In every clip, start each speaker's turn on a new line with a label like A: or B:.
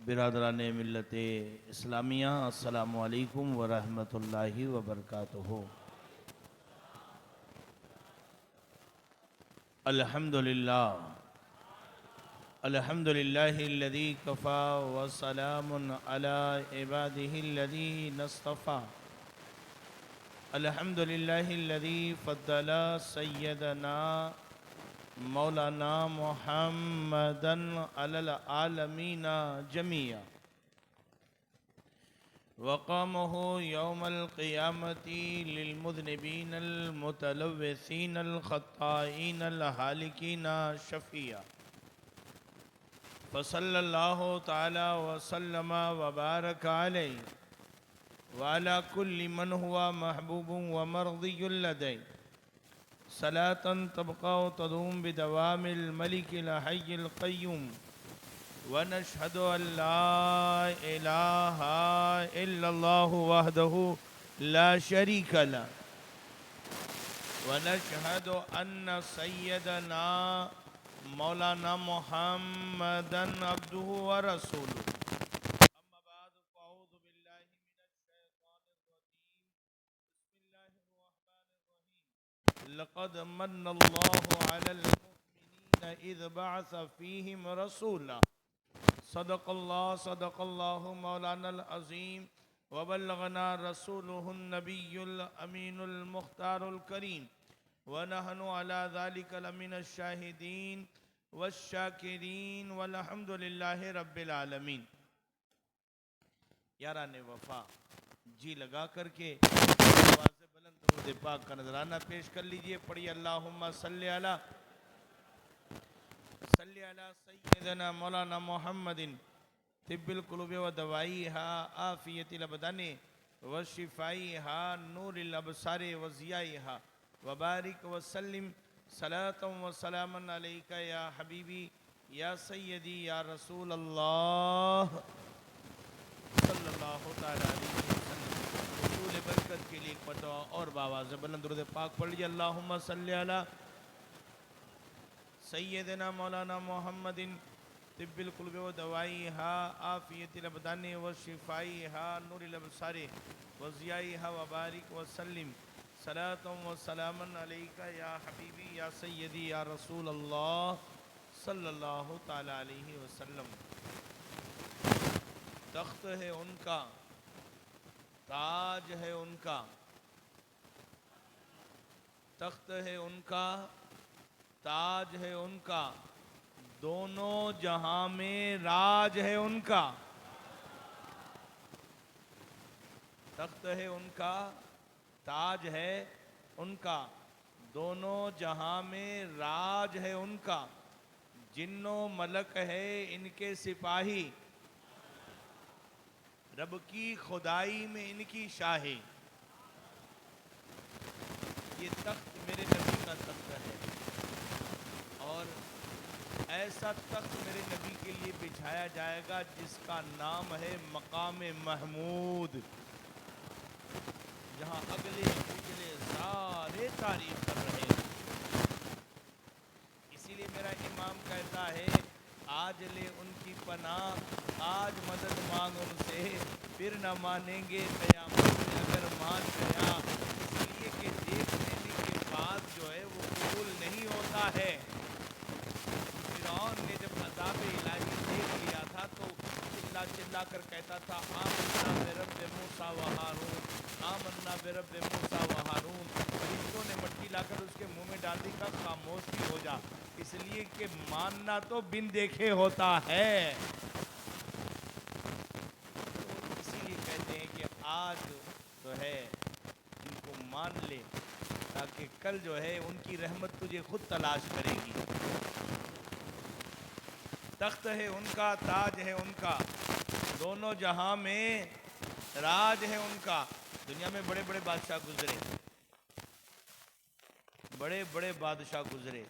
A: बिरादरान मिल्लत इस्लामिया अस्सलामु अलैकुम व रहमतुल्लाहि व बरकातुहू। अल्हम्दुलिल्लाह अल्हम्दुलिल्लाहिल्लज़ी कफ़ा व सलामुन अला इबादिहिल्लज़ीना इस्तफ़ा। अल्हम्दुलिल्लाहिल्लज़ी फ़द्दला सय्यदना मौलाना मुहम्मदन अलल आलमीना जमिया वक़ामहु यौमल क़ियामति लिलमुज़निबीनल मुतलव्विसीनल ख़त्ताईनल हालिकीना शफ़िया। फ़सल्लल्लाहु तआला व सल्लम व बारक अलैहि व अला कुल्लि मन हुवा महबूबुन व मर्ज़ियुल लदैहि सलातन तबक़ा व तदूम बिदवामिल मलिकिल हय्यिल क़य्यूम व नशहदु अल्ला इलाहा इल्लल्लाहु वहदहु ला शरीका लह व नशहदु अन्न सय्यदना मौलाना मुहम्मदन अब्दुहु व रसूलुहु। अम्मा बाद फ़अऊज़ु बिल्लाहि मिनश शैतानिर रजीम। लक़द मन्नल्लाहु अलल मुमिनीना इज़ बअस फ़ीहिम रसूला। सदक़ल्लाहु मौलानल अज़ीम व बल्लगना रसूलुहुन नबियुल अमीनुल मुख्तारुल करीम व नहनु अला ज़ालिका लमिनश शाहिदीन वश्शाकिरीन वल्हम्दुलिल्लाहि रब्बिल आलमीन। याराने वफ़ा, जी लगा करके आवाज़ बुलंद दरूद पाक का नजराना पेश कर लीजिए। पढ़िए अल्लाहुम्मा सल्ली अला सय्यदना मौलाना मुहम्मदिन तिब्बिल कुलूबि व दवाइहा आफियतिल अबदानि व शिफाइहा नूरिल अबसारि व ज़ियाइहा व बारिक व सल्लिम सलातम व सलामन अलैका या हबीबी या सय्यदी या रसूल अल्लाह सल्लल्लाहु तआला अलैहि वसल्लम। रसूल बरकत के लिए एक मरतबा और बावाज़ बुलंद दुरूद पाक पढ़ लीजिए। अल्लाहुम्मा सल्ली अला सय्यदना मौलाना मुहम्मदिन तिब्बिल कुलूबि व दवाइहा आफियतिल अबदानि व शिफाइहा नूरिल अबसारि व ज़ियाइहा व बारिक व सल्लिम सलातम व सलामन अलैका या हबीबी या सय्यदी या रसूल अल्लाह सल्लल्लाहु तआला अलैहि वसल्लम। तख्त है उनका, ताज है उनका, तख्त है उनका, ताज है उनका, दोनों जहां में राज है उनका। तख्त है उनका, ताज है उनका, दोनों जहां में राज है उनका। जिन्नो मलक है इनके सिपाही, रब की खुदाई में इनकी शाही। ये तख्त मेरे नबी का तख्त है और ऐसा तख्त मेरे नबी के लिए बिछाया जाएगा जिसका नाम है मकाम महमूद, जहां अगले पिछले सारे तारीफ कर रहे हैं। इसीलिए मेरा इमाम कहता है आज ले उनकी पनाह, आज मदद मांग उनसे, फिर न मानेंगे क़यामत में अगर मान गया। इसलिए कि देख लेने के बाद जो है वो कबूल नहीं होता है। फिरौन ने जब अज़ाब इलाही देख लिया था तो चिल्ला चिल्ला कर कहता था आमन्ना बिरब्बि मूसा व हारून, आमन्ना बिरब्बि मूसा व हारून। फरिश्तों ने मट्टी लाकर उसके मुंह में डाल दी, का खामोश भी हो जा, इसलिए कि मानना तो बिन देखे होता है। तो इसीलिए कहते हैं कि आज तो है इनको मान ले, ताकि कल जो है उनकी रहमत तुझे खुद तलाश करेगी। तख्त है उनका, ताज है उनका, दोनों जहां में राज है उनका। दुनिया में बड़े बड़े बादशाह गुजरे, बड़े बड़े बादशाह गुजरे,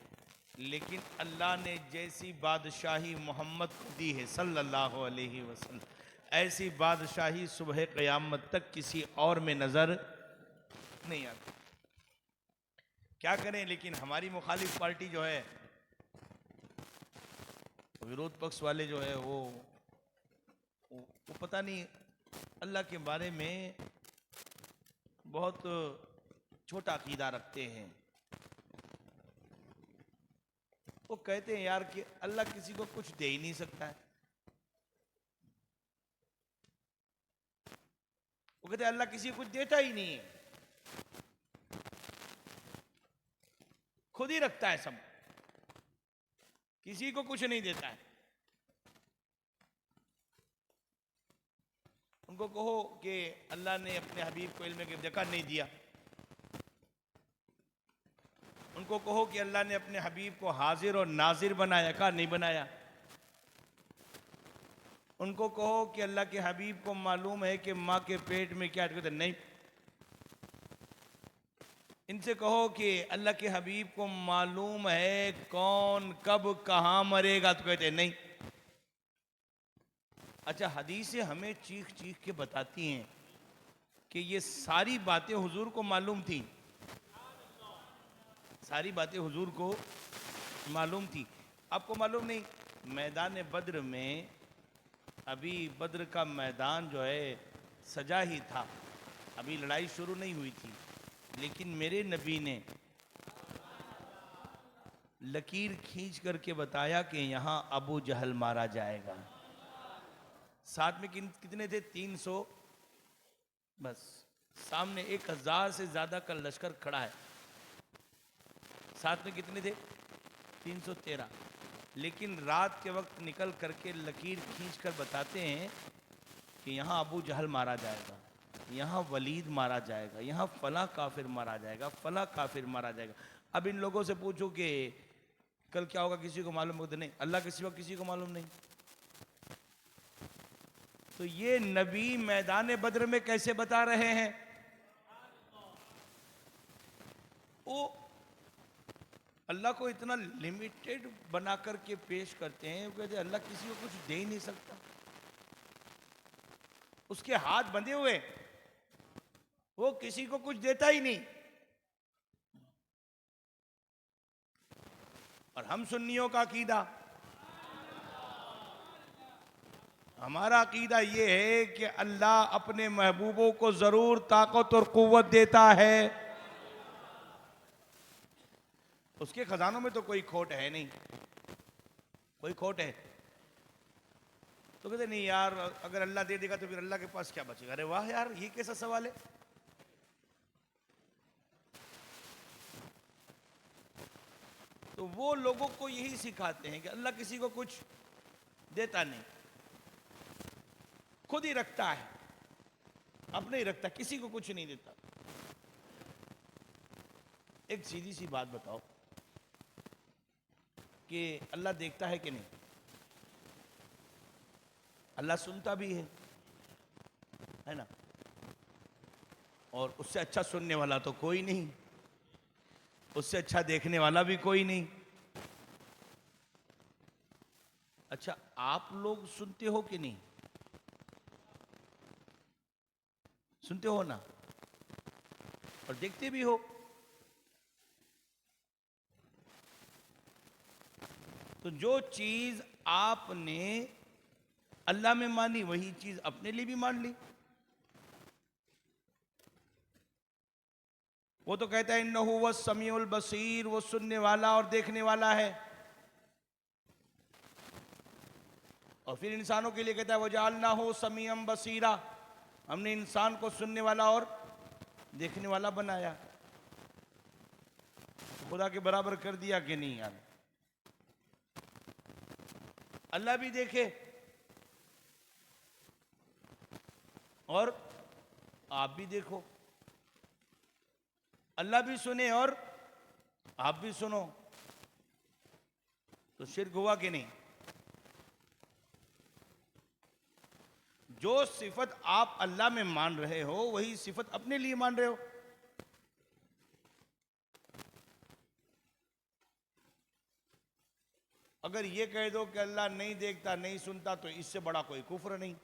A: लेकिन अल्लाह ने जैसी बादशाही मोहम्मद को दी है सल्लल्लाहु अलैहि वसल्लम, ऐसी बादशाही सुबह क़यामत तक किसी और में नज़र नहीं आती। क्या करें, लेकिन हमारी मुखालिफ पार्टी जो है, विरोध पक्ष वाले जो है वो वो पता नहीं अल्लाह के बारे में बहुत छोटा अकीदा रखते हैं। वो कहते हैं यार कि अल्लाह किसी को कुछ दे ही नहीं सकता है। वो कहते हैं अल्लाह किसी को कुछ देता ही नहीं है, खुद ही रखता है सब, किसी को कुछ नहीं देता है। उनको कहो कि अल्लाह ने अपने हबीब को इल्म ग़ैब ज़कात नहीं दिया, उनको कहो कि अल्लाह ने अपने हबीब को हाजिर और नाजिर बनाया, कहा नहीं बनाया। उनको कहो कि अल्लाह के हबीब को मालूम है कि माँ के पेट में क्या, कहते नहीं। इनसे कहो कि अल्लाह के हबीब को मालूम है कौन कब कहाँ मरेगा, तो कहते नहीं। अच्छा, हदीसें हमें चीख चीख के बताती हैं कि ये सारी बातें हुजूर को मालूम थी, सारी बातें हुजूर को मालूम थी। आपको मालूम नहीं, मैदान बद्र में, अभी बद्र का मैदान जो है सजा ही था, अभी लड़ाई शुरू नहीं हुई थी, लेकिन मेरे नबी ने लकीर खींच करके बताया कि यहाँ अबू जहल मारा जाएगा। साथ में कितने थे? 300। बस सामने 1000 से ज्यादा का लश्कर खड़ा है, साथ में कितने थे? 313। लेकिन रात के वक्त निकल करके लकीर खींच कर बताते हैं कि यहाँ अबू जहल मारा जाएगा, यहाँ वलीद मारा जाएगा, यहाँ फला काफिर मारा जाएगा, फला काफिर मारा जाएगा। अब इन लोगों से पूछो कि कल क्या होगा, किसी को मालूम होता नहीं, अल्लाह के सिवा किसी को मालूम नहीं। तो ये नबी मैदान बद्र में कैसे बता रहे हैं? वो अल्लाह को इतना लिमिटेड बना करके पेश करते हैं, कहते हैं अल्लाह किसी को कुछ दे ही नहीं सकता, उसके हाथ बंधे हुए, वो किसी को कुछ देता ही नहीं। और हम सुन्नियों का अकीदा, हमारा अकीदा ये है कि अल्लाह अपने महबूबों को जरूर ताकत और कुव्वत देता है, उसके खजानों में तो कोई खोट है नहीं। कोई खोट है तो कहते नहीं यार, अगर अल्लाह दे देगा तो फिर अल्लाह के पास क्या बचेगा। अरे वाह यार, ये कैसा सवाल है। तो वो लोगों को यही सिखाते हैं कि अल्लाह किसी को कुछ देता नहीं, खुद ही रखता है, अपने ही रखता, किसी को कुछ नहीं देता। एक सीधी सी बात बताओ कि अल्लाह देखता है कि नहीं? अल्लाह सुनता भी है ना? और उससे अच्छा सुनने वाला तो कोई नहीं, उससे अच्छा देखने वाला भी कोई नहीं। अच्छा, आप लोग सुनते हो कि नहीं? सुनते हो ना, और देखते भी हो। तो जो चीज आपने अल्लाह में मानी, वही चीज अपने लिए भी मान ली। वो तो कहता है इन्नहु हुवस समीउल बसीर, वो सुनने वाला और देखने वाला है। और फिर इंसानों के लिए कहता है वजअलनाहु समीअम बसीरा, हमने इंसान को सुनने वाला और देखने वाला बनाया। खुदा के बराबर कर दिया कि नहीं यार? अल्लाह भी देखे और आप भी देखो, अल्लाह भी सुने और आप भी सुनो, तो शिर्क हुआ कि नहीं? जो सिफत आप अल्लाह में मान रहे हो, वही सिफत अपने लिए मान रहे हो। अगर ये कह दो कि अल्लाह नहीं देखता, नहीं सुनता, तो इससे बड़ा कोई कुफ्र नहीं।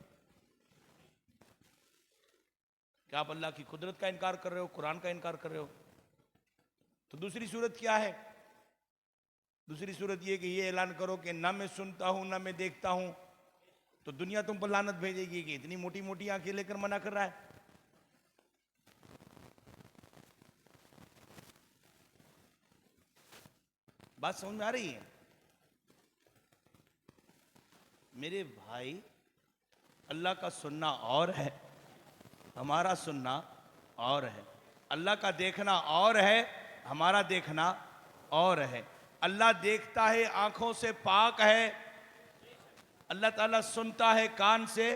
A: क्या आप अल्लाह की कुदरत का इनकार कर रहे हो, कुरान का इनकार कर रहे हो? तो दूसरी सूरत क्या है? दूसरी सूरत ये कि ये ऐलान करो कि ना मैं सुनता हूं ना मैं देखता हूं, तो दुनिया तुम पर लानत भेजेगी कि इतनी मोटी मोटी आंखें लेकर मना कर रहा है। बात समझ में आ रही है मेरे भाई? अल्लाह का सुनना और है, हमारा सुनना और है। अल्लाह का देखना और है, हमारा देखना और है। अल्लाह देखता है, आंखों से पाक है। अल्लाह ताला सुनता है, कान से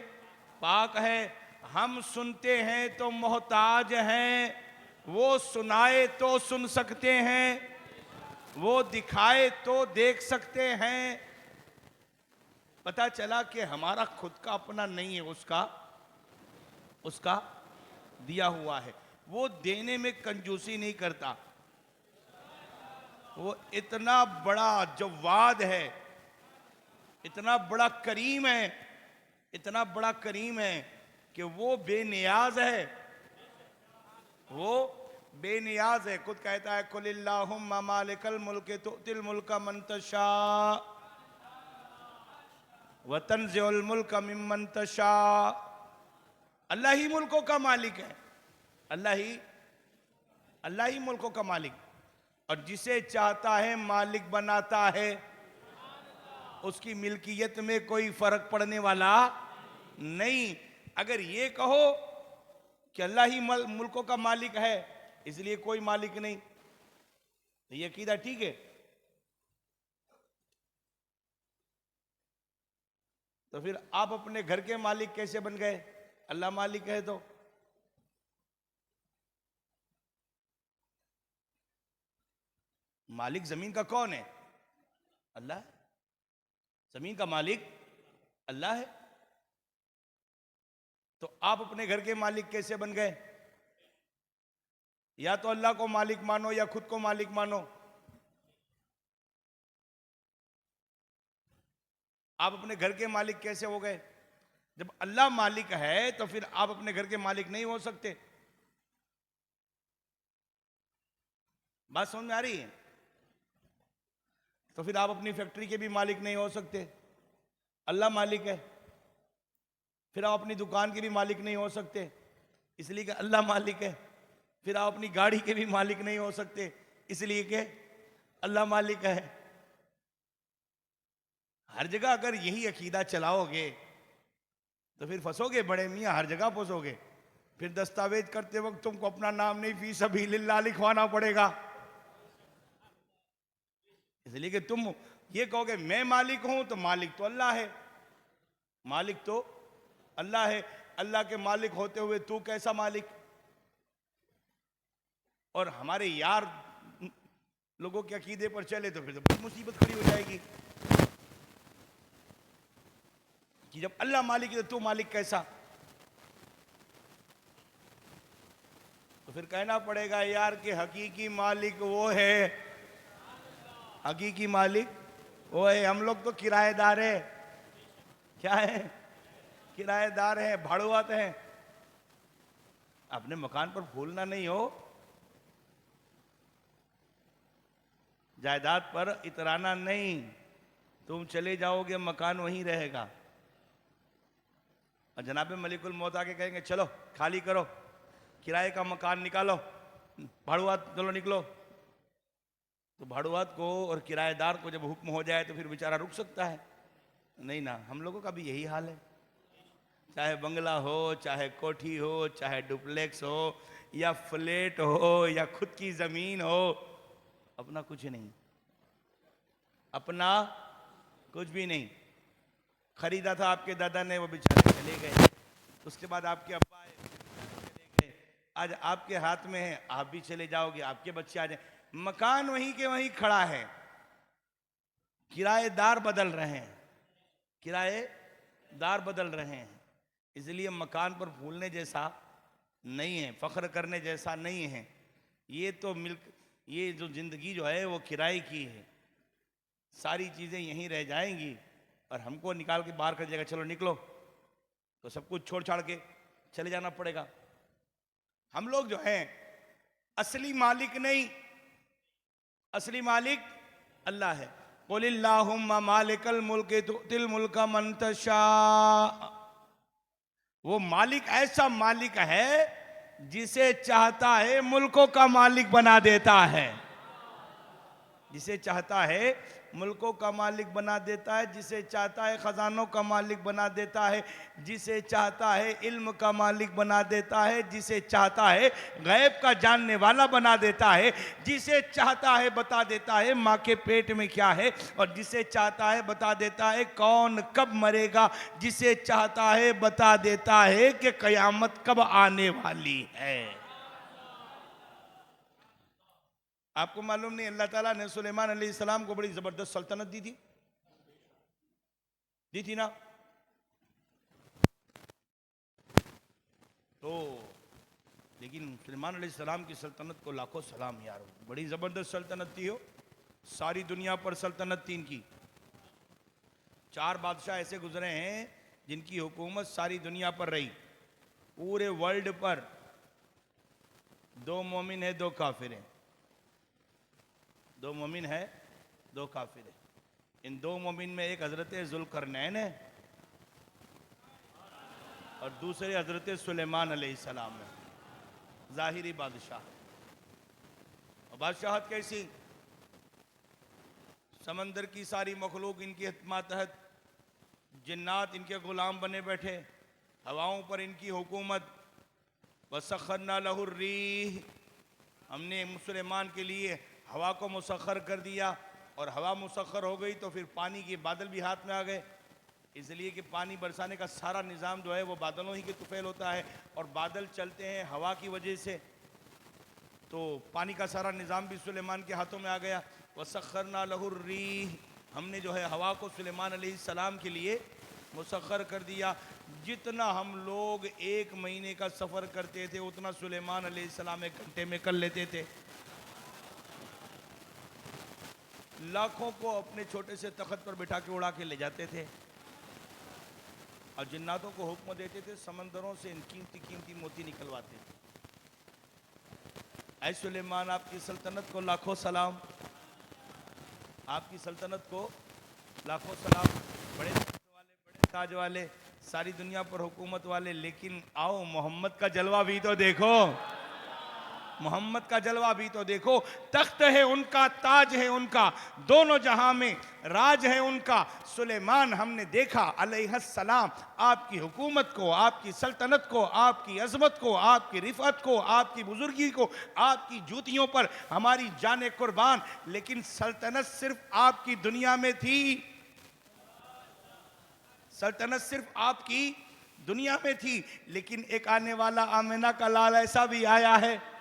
A: पाक है। हम सुनते हैं तो मोहताज हैं, वो सुनाए तो सुन सकते हैं, वो दिखाए तो देख सकते हैं। पता चला कि हमारा खुद का अपना नहीं है, उसका दिया हुआ है। वो देने में कंजूसी नहीं करता। वो इतना बड़ा जवाद है, इतना बड़ा करीम है, इतना बड़ा करीम है कि वो बेनियाज है। वो बेनियाज है। खुद कहता है कुलिल्लाहुम्मा मालिकल मुल्क तुतिल मुल्क मन तशा व तंज़िउल मुल्क मिम्मन तशा। अल्लाह ही मुल्कों का मालिक है। अल्लाह ही मुल्कों का मालिक, और जिसे चाहता है मालिक बनाता है। उसकी मिल्कियत में कोई फर्क पड़ने वाला नहीं। अगर ये कहो कि अल्लाह ही मुल्कों का मालिक है, इसलिए कोई मालिक नहीं, तो ये अकीदा ठीक है? तो फिर आप अपने घर के मालिक कैसे बन गए? अल्लाह मालिक है तो। मालिक जमीन का कौन है? अल्लाह है। जमीन का मालिक अल्लाह है। तो आप अपने घर के मालिक कैसे बन गए? या तो अल्लाह को मालिक मानो या खुद को मालिक मानो। आप अपने घर के मालिक कैसे हो गए? जब अल्लाह मालिक है तो फिर आप अपने घर के मालिक नहीं हो सकते। बात समझ में आ रही है? तो फिर आप अपनी फैक्ट्री के भी मालिक नहीं हो सकते। अल्लाह मालिक है। फिर आप अपनी दुकान के भी मालिक नहीं हो सकते, इसलिए कि अल्लाह मालिक है। फिर आप अपनी गाड़ी के भी मालिक नहीं हो सकते, इसलिए कि अल्लाह मालिक है। हर जगह अगर यही अकीदा चलाओगे तो फिर फंसोगे बड़े मियाँ, हर जगह फंसोगे। फिर दस्तावेज करते वक्त तुमको अपना नाम नहीं फी सबीलिल्लाह लिखवाना पड़ेगा, इसलिए कि तुम ये कहोगे मैं मालिक हूं, तो मालिक तो अल्लाह है। मालिक तो अल्लाह है। अल्लाह के मालिक होते हुए तू कैसा मालिक? और हमारे यार लोगों के अकीदे पर चले तो फिर तो बड़ी मुसीबत खड़ी हो जाएगी कि जब अल्लाह मालिक है तो तू मालिक कैसा? तो फिर कहना पड़ेगा यार कि हकीकी मालिक वो है, हकीकी मालिक वो है। हम लोग तो किराएदार है। क्या है? किराएदार है, भाड़ुआत हैं। अपने मकान पर फूलना नहीं हो, जायदाद पर इतराना नहीं। तुम चले जाओगे, मकान वहीं रहेगा। और जनाब मलिकुल मौत आके कहेंगे चलो खाली करो, किराए का मकान निकालो, भाड़ुआत चलो निकलो। तो भाड़ुआत को और किराएदार को जब हुक्म हो जाए तो फिर बेचारा रुक सकता है? नहीं ना। हम लोगों का भी यही हाल है। चाहे बंगला हो, चाहे कोठी हो, चाहे डुप्लेक्स हो, या फ्लैट हो, या खुद की जमीन हो, अपना कुछ नहीं। अपना कुछ भी नहीं। खरीदा था आपके दादा ने, वो बेचारे चले गए। उसके बाद आपके अब्बा आए, चले गए। आज आपके हाथ में है, आप भी चले जाओगे, आपके बच्चे आ जाए। मकान वहीं के वहीं खड़ा है, किराएदार बदल रहे हैं, किराएदार बदल रहे हैं। इसलिए मकान पर फूलने जैसा नहीं है, फख्र करने जैसा नहीं है। ये तो ये जो जिंदगी जो है वो किराए की है। सारी चीजें यहीं रह जाएंगी और हमको निकाल के बाहर कर जाएगा, चलो निकलो, तो सब कुछ छोड़ छाड़ के चले जाना पड़ेगा। हम लोग जो हैं असली मालिक नहीं, असली मालिक अल्लाह है। कुलिल्लाहुम्मा मालिकल मुल्क तुतिल मुल्का मन तशा। वो मालिक ऐसा मालिक है जिसे चाहता है मुल्कों का मालिक बना देता है, जिसे चाहता है मुल्कों का मालिक बना देता है, जिसे चाहता है खजानों का मालिक बना देता है, जिसे चाहता है इल्म का मालिक बना देता है, जिसे चाहता है गैब का जानने वाला बना देता है, जिसे चाहता है बता देता है माँ के पेट में क्या है, और जिसे चाहता है बता देता है कौन कब मरेगा, जिसे चाहता है बता देता है कि कयामत कब आने वाली है। आपको मालूम नहीं, अल्लाह ताला ने सुलेमान अलैहिस्सलाम को बड़ी जबरदस्त सल्तनत दी थी ना। तो लेकिन सुलेमान अलैहिस्सलाम की सल्तनत को लाखों सलाम यार, बड़ी जबरदस्त सल्तनत थी हो। सारी दुनिया पर सल्तनत थी इनकी। 4 बादशाह ऐसे गुजरे हैं जिनकी हुकूमत सारी दुनिया पर रही। पूरे वर्ल्ड पर 2 मोमिन है 2 काफिर हैं, 2 मोमिन है 2 काफिर है। इन 2 मोमिन में एक हजरत जुल्करनैन है और दूसरे हजरत सुलेमान अलैहिस्सलाम है, जाहिरी बादशाह। और बादशाहत कैसी, समंदर की सारी मखलूक इनकी मातहत, जिन्नात इनके गुलाम बने बैठे, हवाओं पर इनकी हुकूमत। वसख्खरना लहुर रीह, हमने सुलेमान के लिए हवा को मुसख्खर कर दिया, और हवा मुसख्खर हो गई तो फिर पानी के बादल भी हाथ में आ गए, इसलिए कि पानी बरसाने का सारा निज़ाम जो है वो बादलों ही के तुफैल होता है, और बादल चलते हैं हवा की वजह से, तो पानी का सारा निज़ाम भी सुलेमान के हाथों में आ गया। वसख्खरना लहुर रीह, हमने जो है हवा को सुलेमान अलैहिस्सलाम के लिए मुसख्खर कर दिया। जितना हम लोग 1 महीने का सफ़र करते थे उतना सुलेमान अलैहिस्सलाम 1 घंटे में कर लेते थे। लाखों को अपने छोटे से तख्त पर बिठा के उड़ा के ले जाते थे, और जिन्नातों को हुक्म देते थे समंदरों से कीमती कीमती मोती निकलवाते थे। ऐ सुलेमान, आपकी सल्तनत को लाखों सलाम, आपकी सल्तनत को लाखों सलाम। बड़े वाले, बड़े ताज वाले, सारी दुनिया पर हुकूमत वाले। लेकिन आओ मोहम्मद का जलवा भी तो देखो, मोहम्मद का जलवा भी तो देखो। तख्त है उनका, ताज है उनका, दोनों जहां में राज है उनका। सुलेमान हमने देखा अलैहिस्सलाम आपकी हुकूमत को, आपकी सल्तनत को, आपकी अजमत को, आपकी रिफत को, आपकी बुजुर्गी को, आपकी जूतियों पर हमारी जाने कुर्बान। लेकिन सल्तनत सिर्फ आपकी दुनिया में थी, सल्तनत सिर्फ आपकी दुनिया में थी। लेकिन एक आने वाला आमिना का लाल ऐसा भी आया है,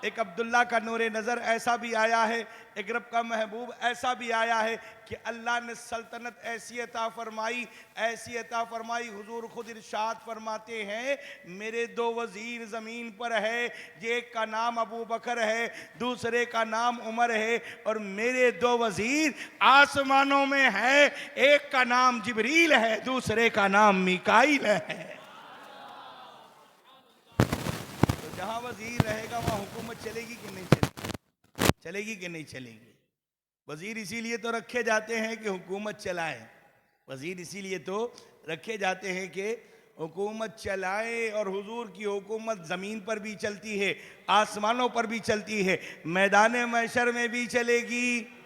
A: एक अब्दुल्ला का नूरे नज़र ऐसा भी आया है, एक रब का महबूब ऐसा भी आया है कि अल्लाह ने सल्तनत ऐसी अता फरमाई, ऐसी अता फरमाई। हुजूर खुद इरशाद फरमाते हैं, मेरे 2 वजीर ज़मीन पर है, एक का नाम अबू बकर है, दूसरे का नाम उमर है, और मेरे 2 वजीर आसमानों में है, एक का नाम जिब्रील है, दूसरे का नाम मीकाईल है। जहां वजीर रहेगा वहां हुकूमत चलेगी कि नहीं चलेगी, चलेगी कि नहीं चलेगी। वजीर इसीलिए तो रखे जाते हैं कि हुकूमत चलाएं, वजीर इसीलिए तो रखे जाते हैं कि हुकूमत चलाए। और हुजूर की हुकूमत ज़मीन पर भी चलती है, आसमानों पर भी चलती है, मैदान महशर में भी चलेगी।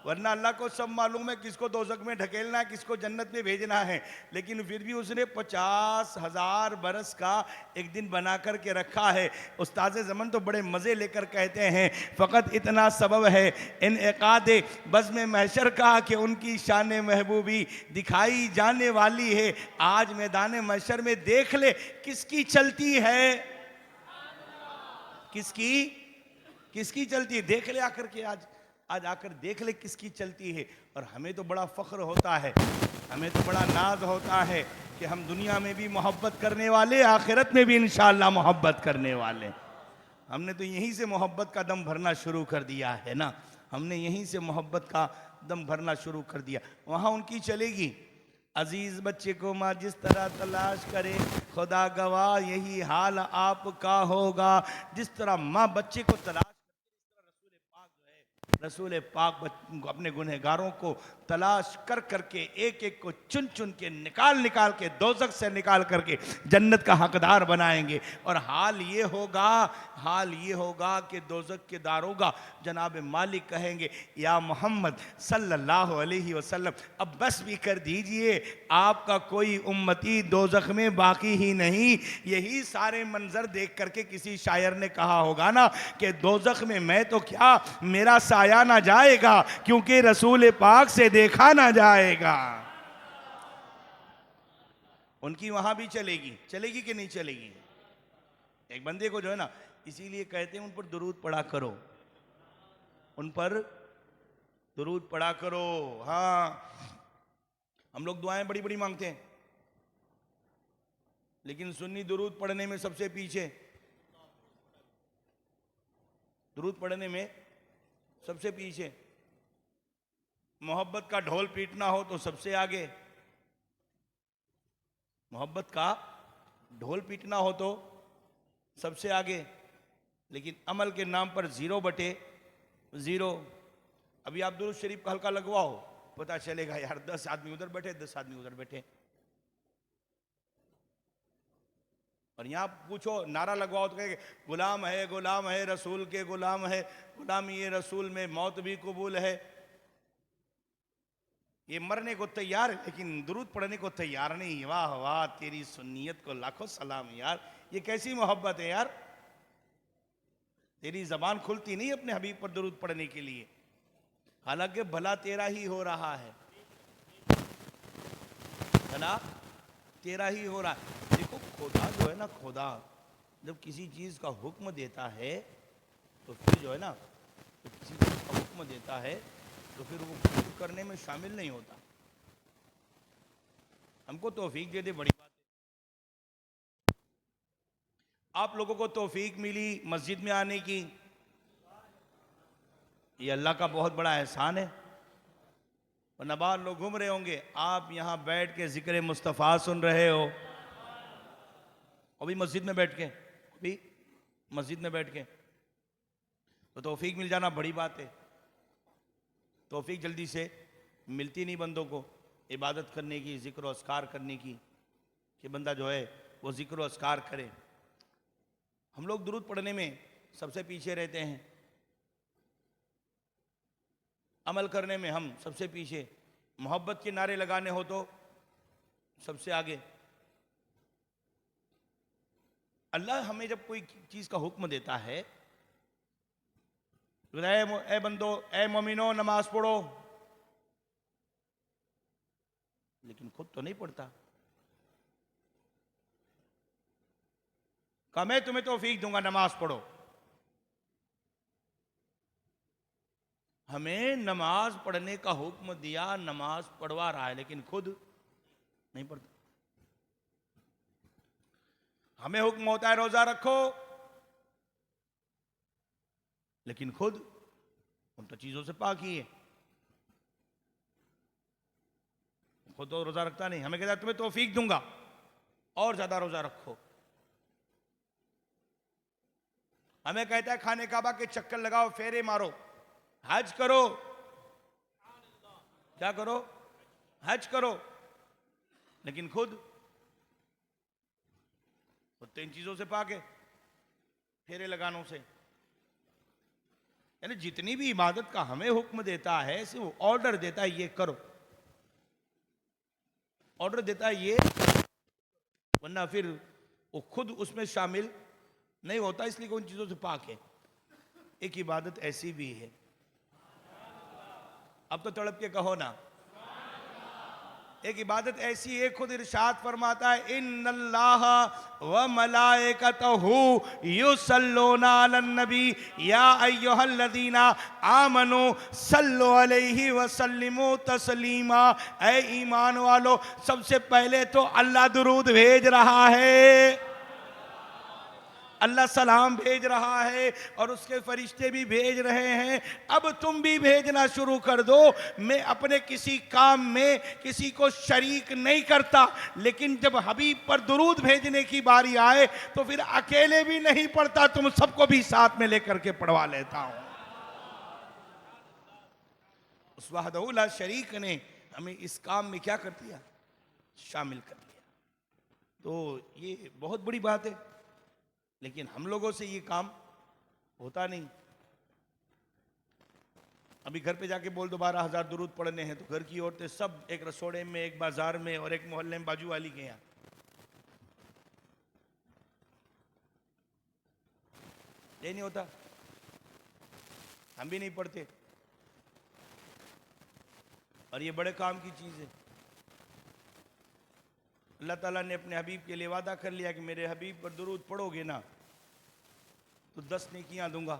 A: वरना अल्लाह को सब मालूम है किसको दोज़ख में ढकेलना है, किसको जन्नत में भेजना है। लेकिन फिर भी उसने 50,000 बरस का एक दिन बना कर के रखा है। उस्ताद ज़मन तो बड़े मज़े लेकर कहते हैं, फ़कत इतना सबब है इनेक़ाद बज़्म महशर का कि उनकी शान महबूबी दिखाई जाने वाली है। आज मैदान महशर में देख ले किसकी चलती है, किसकी किसकी चलती है, देख ले आकर के, आज आकर देख ले किसकी चलती है। और हमें तो बड़ा फ़ख्र होता है, हमें तो बड़ा नाज होता है कि हम दुनिया में भी मोहब्बत करने वाले, आखिरत में भी इंशाअल्लाह मोहब्बत करने वाले। हमने तो यहीं से मोहब्बत का दम भरना शुरू कर दिया है ना, हमने यहीं से मोहब्बत का दम भरना शुरू कर दिया। वहाँ उनकी चलेगी। अजीज़ बच्चे को माँ जिस तरह तलाश करे, खुदा गवाह यही हाल आपका होगा। जिस तरह माँ बच्चे को तलाश, रसूल पाक अपने गुनहगारों को तलाश कर करके एक एक को चुन चुन के निकाल के दोजख से निकाल करके जन्नत का हकदार बनाएंगे। और हाल ये होगा कि दोजख के दारोगा जनाब मालिक कहेंगे, या मोहम्मद सल्लल्लाहु अलैहि वसल्लम, अब बस भी कर दीजिए, आपका कोई उम्मती दोजख में बाकी ही नहीं। यही सारे मंजर देख करके किसी शायर ने कहा होगा ना कि दोजख में मैं तो क्या, मेरा साया ना जाएगा, क्योंकि रसूल पाक से देखा ना जाएगा। उनकी वहां भी चलेगी कि नहीं चलेगी? एक बंदे को जो है ना, इसीलिए कहते हैं उन पर दुरूद पढ़ा करो, उन पर दुरूद पढ़ा करो। हाँ, हम लोग दुआएं बड़ी बड़ी मांगते हैं, लेकिन सुन्नी दुरूद पढ़ने में सबसे पीछे, दुरूद पढ़ने में सबसे पीछे। मोहब्बत का ढोल पीटना हो तो सबसे आगे, मोहब्बत का ढोल पीटना हो तो सबसे आगे, लेकिन अमल के नाम पर 0/0। अभी आप दुरूद शरीफ का हल्का लगवाओ, पता चलेगा यार 10 आदमी उधर बैठे, 10 आदमी उधर बैठे। और यहां पूछो, नारा लगवाओ तो कहेंगे गुलाम है रसूल के, गुलाम है, गुलामी ये रसूल में मौत भी कबूल है। ये मरने को तैयार है लेकिन दुरूद पढ़ने को तैयार नहीं। वाह वाह, तेरी सुन्नियत को लाखों सलाम यार, ये कैसी मोहब्बत है यार। तेरी जबान खुलती नहीं अपने हबीब पर दुरूद पढ़ने के लिए, हालांकि भला तेरा ही हो रहा है, भला तेरा ही हो रहा है। देखो खुदा जो है ना, खुदा जब किसी चीज का हुक्म देता है तो फिर जो है ना, तो किसी चीज का हुक्म देता है तो फिर वो खुद करने में शामिल नहीं होता। हमको तौफीक दे दे, बड़ी बात है। आप लोगों को तौफीक मिली मस्जिद में आने की, ये अल्लाह का बहुत बड़ा एहसान है। और नबार लोग घूम रहे होंगे, आप यहां बैठ के जिक्र मुस्तफ़ा सुन रहे हो, अभी मस्जिद में बैठ के, अभी मस्जिद में बैठ के, तो तौफीक मिल जाना बड़ी बात है। तौफीक जल्दी से मिलती नहीं बंदों को इबादत करने की, जिक्र अस्कार करने की, कि बंदा जो है वो जिक्र अस्कार करे। हम लोग दुरूद पढ़ने में सबसे पीछे रहते हैं, अमल करने में हम सबसे पीछे, मोहब्बत के नारे लगाने हो तो सबसे आगे। अल्लाह हमें जब कोई चीज का हुक्म देता है, ए बंदो, ए मोमिनो नमाज पढ़ो, लेकिन खुद तो नहीं पढ़ता। कहा मैं तुम्हें तौफीक दूंगा, नमाज पढ़ो। हमें नमाज पढ़ने का हुक्म दिया, नमाज पढ़वा रहा है, लेकिन खुद नहीं पढ़ता। हमें हुक्म होता है रोजा रखो, लेकिन खुद उन तो चीजों से पाक ही है, खुद तो रोजा रखता नहीं। हमें कहता है तुम्हें तौफीक दूंगा और ज्यादा रोजा रखो। हमें कहता है खाने काबा के चक्कर लगाओ, फेरे मारो, हज करो। क्या करो? हज करो, लेकिन खुद तो इन चीजों से पाक है, फेरे लगानों से। यानी जितनी भी इबादत का हमें हुक्म देता है, सिर्फ ऑर्डर देता है ये करो, ऑर्डर देता है ये, वरना फिर वो खुद उसमें शामिल नहीं होता, इसलिए उन चीजों से पाक है। एक इबादत ऐसी भी है, अब तो तड़प के कहो ना, एक इबादत ऐसी है, खुद इरशाद फरमाता है इन्नल्लाह व मलाइकतहू युसल्लूना अलन नबी या अय्युहल्लज़ीना आमनू सल्लु अलैहि व सल्लिमू तस्लीमा। ऐ ईमान वालो, सबसे पहले तो अल्लाह दुरूद भेज रहा है, अल्लाह सलाम भेज रहा है और उसके फरिश्ते भी भेज रहे हैं। अब तुम भी भेजना शुरू कर दो। मैं अपने किसी काम में किसी को शरीक नहीं करता, लेकिन जब हबीब पर दुरूद भेजने की बारी आए तो फिर अकेले भी नहीं पढ़ता, तुम सबको भी साथ में लेकर के पढ़वा लेता हूं। उस वहदहू ला शरीक ने हमें इस काम में क्या कर दिया, शामिल कर लिया। तो ये बहुत बड़ी बात है, लेकिन हम लोगों से ये काम होता नहीं। अभी घर पे जाके बोल दो 12,000 दुरूद पढ़ने हैं, तो घर की औरतें सब एक रसोड़े में, एक बाजार में और एक मोहल्ले में बाजू वाली के यहाँ। ये नहीं होता, हम भी नहीं पढ़ते। और ये बड़े काम की चीज है। अल्लाह ताला ने अपने हबीब के लिए वादा कर लिया कि मेरे हबीब पर दुरूद पढ़ोगे ना तो 10 नेकियां दूंगा।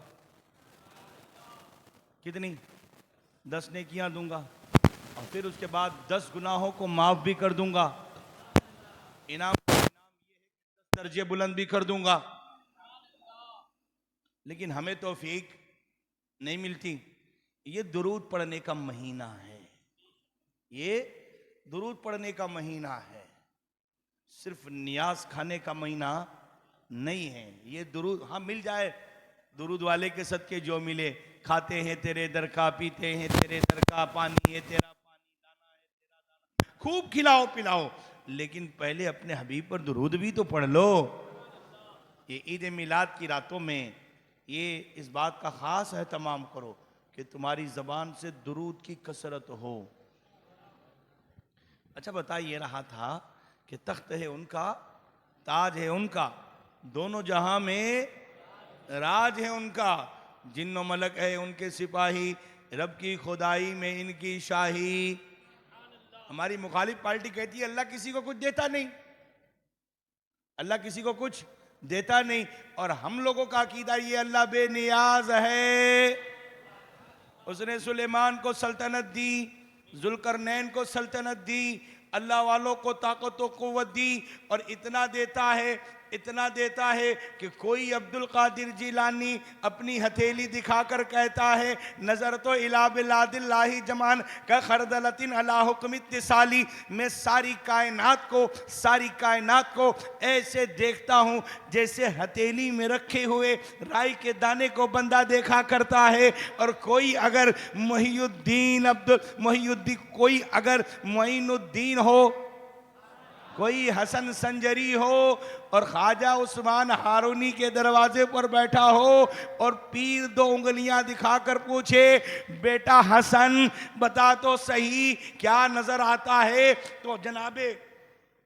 A: कितनी? 10 नेकियां दूंगा, और फिर उसके बाद 10 गुनाहों को माफ भी कर दूंगा। इनाम ये है कि 10 दर्जे बुलंद भी कर दूंगा। लेकिन हमें तौफीक नहीं मिलती। ये दुरूद पढ़ने का महीना है, ये दुरूद पढ़ने का महीना है, सिर्फ नियाज खाने का महीना नहीं है। ये दुरूद हाँ मिल जाए, दुरूद वाले के सदके जो मिले। खाते हैं तेरे दर का, पीते हैं तेरे दर का, पानी है तेरा पानी, दाना है तेरा दाना, खूब खिलाओ पिलाओ, लेकिन पहले अपने हबीब पर दुरूद भी तो पढ़ लो। ये ईद मिलाद की रातों में ये इस बात का खास एहतमाम करो कि तुम्हारी जबान से दुरूद की कसरत हो। अच्छा बताइए रहा था कि तख्त है उनका, ताज है उनका, दोनों जहां में राज है उनका। जिन्नो मलक है उनके सिपाही, रब की खुदाई में इनकी शाही। हमारी मुखालिफ पार्टी कहती है अल्लाह किसी को कुछ देता नहीं, अल्लाह किसी को कुछ देता नहीं। और हम लोगों का अकीदा ये अल्लाह बेनियाज है। उसने सुलेमान को सल्तनत दी, जुल्करनैन को सल्तनत दी, अल्लाह वालों को ताकत व कुव्वत दी, और इतना देता है, इतना देता है कि कोई अब्दुल कादिर जिलानी अपनी हथेली दिखाकर कहता है नजर तो इला बिलादिल्लाहि जमान का खरदलतिन अला हुक्म इत्तिसाली। मैं सारी कायनात को ऐसे देखता हूँ जैसे हथेली में रखे हुए राई के दाने को बंदा देखा करता है। और कोई अगर कोई अगर मोइनुद्दीन हो, कोई हसन संजरी हो, और ख्वाजा उस्मान हारूनी के दरवाजे पर बैठा हो और पीर 2 उंगलियां दिखाकर पूछे बेटा हसन बता तो सही क्या नजर आता है, तो जनाबे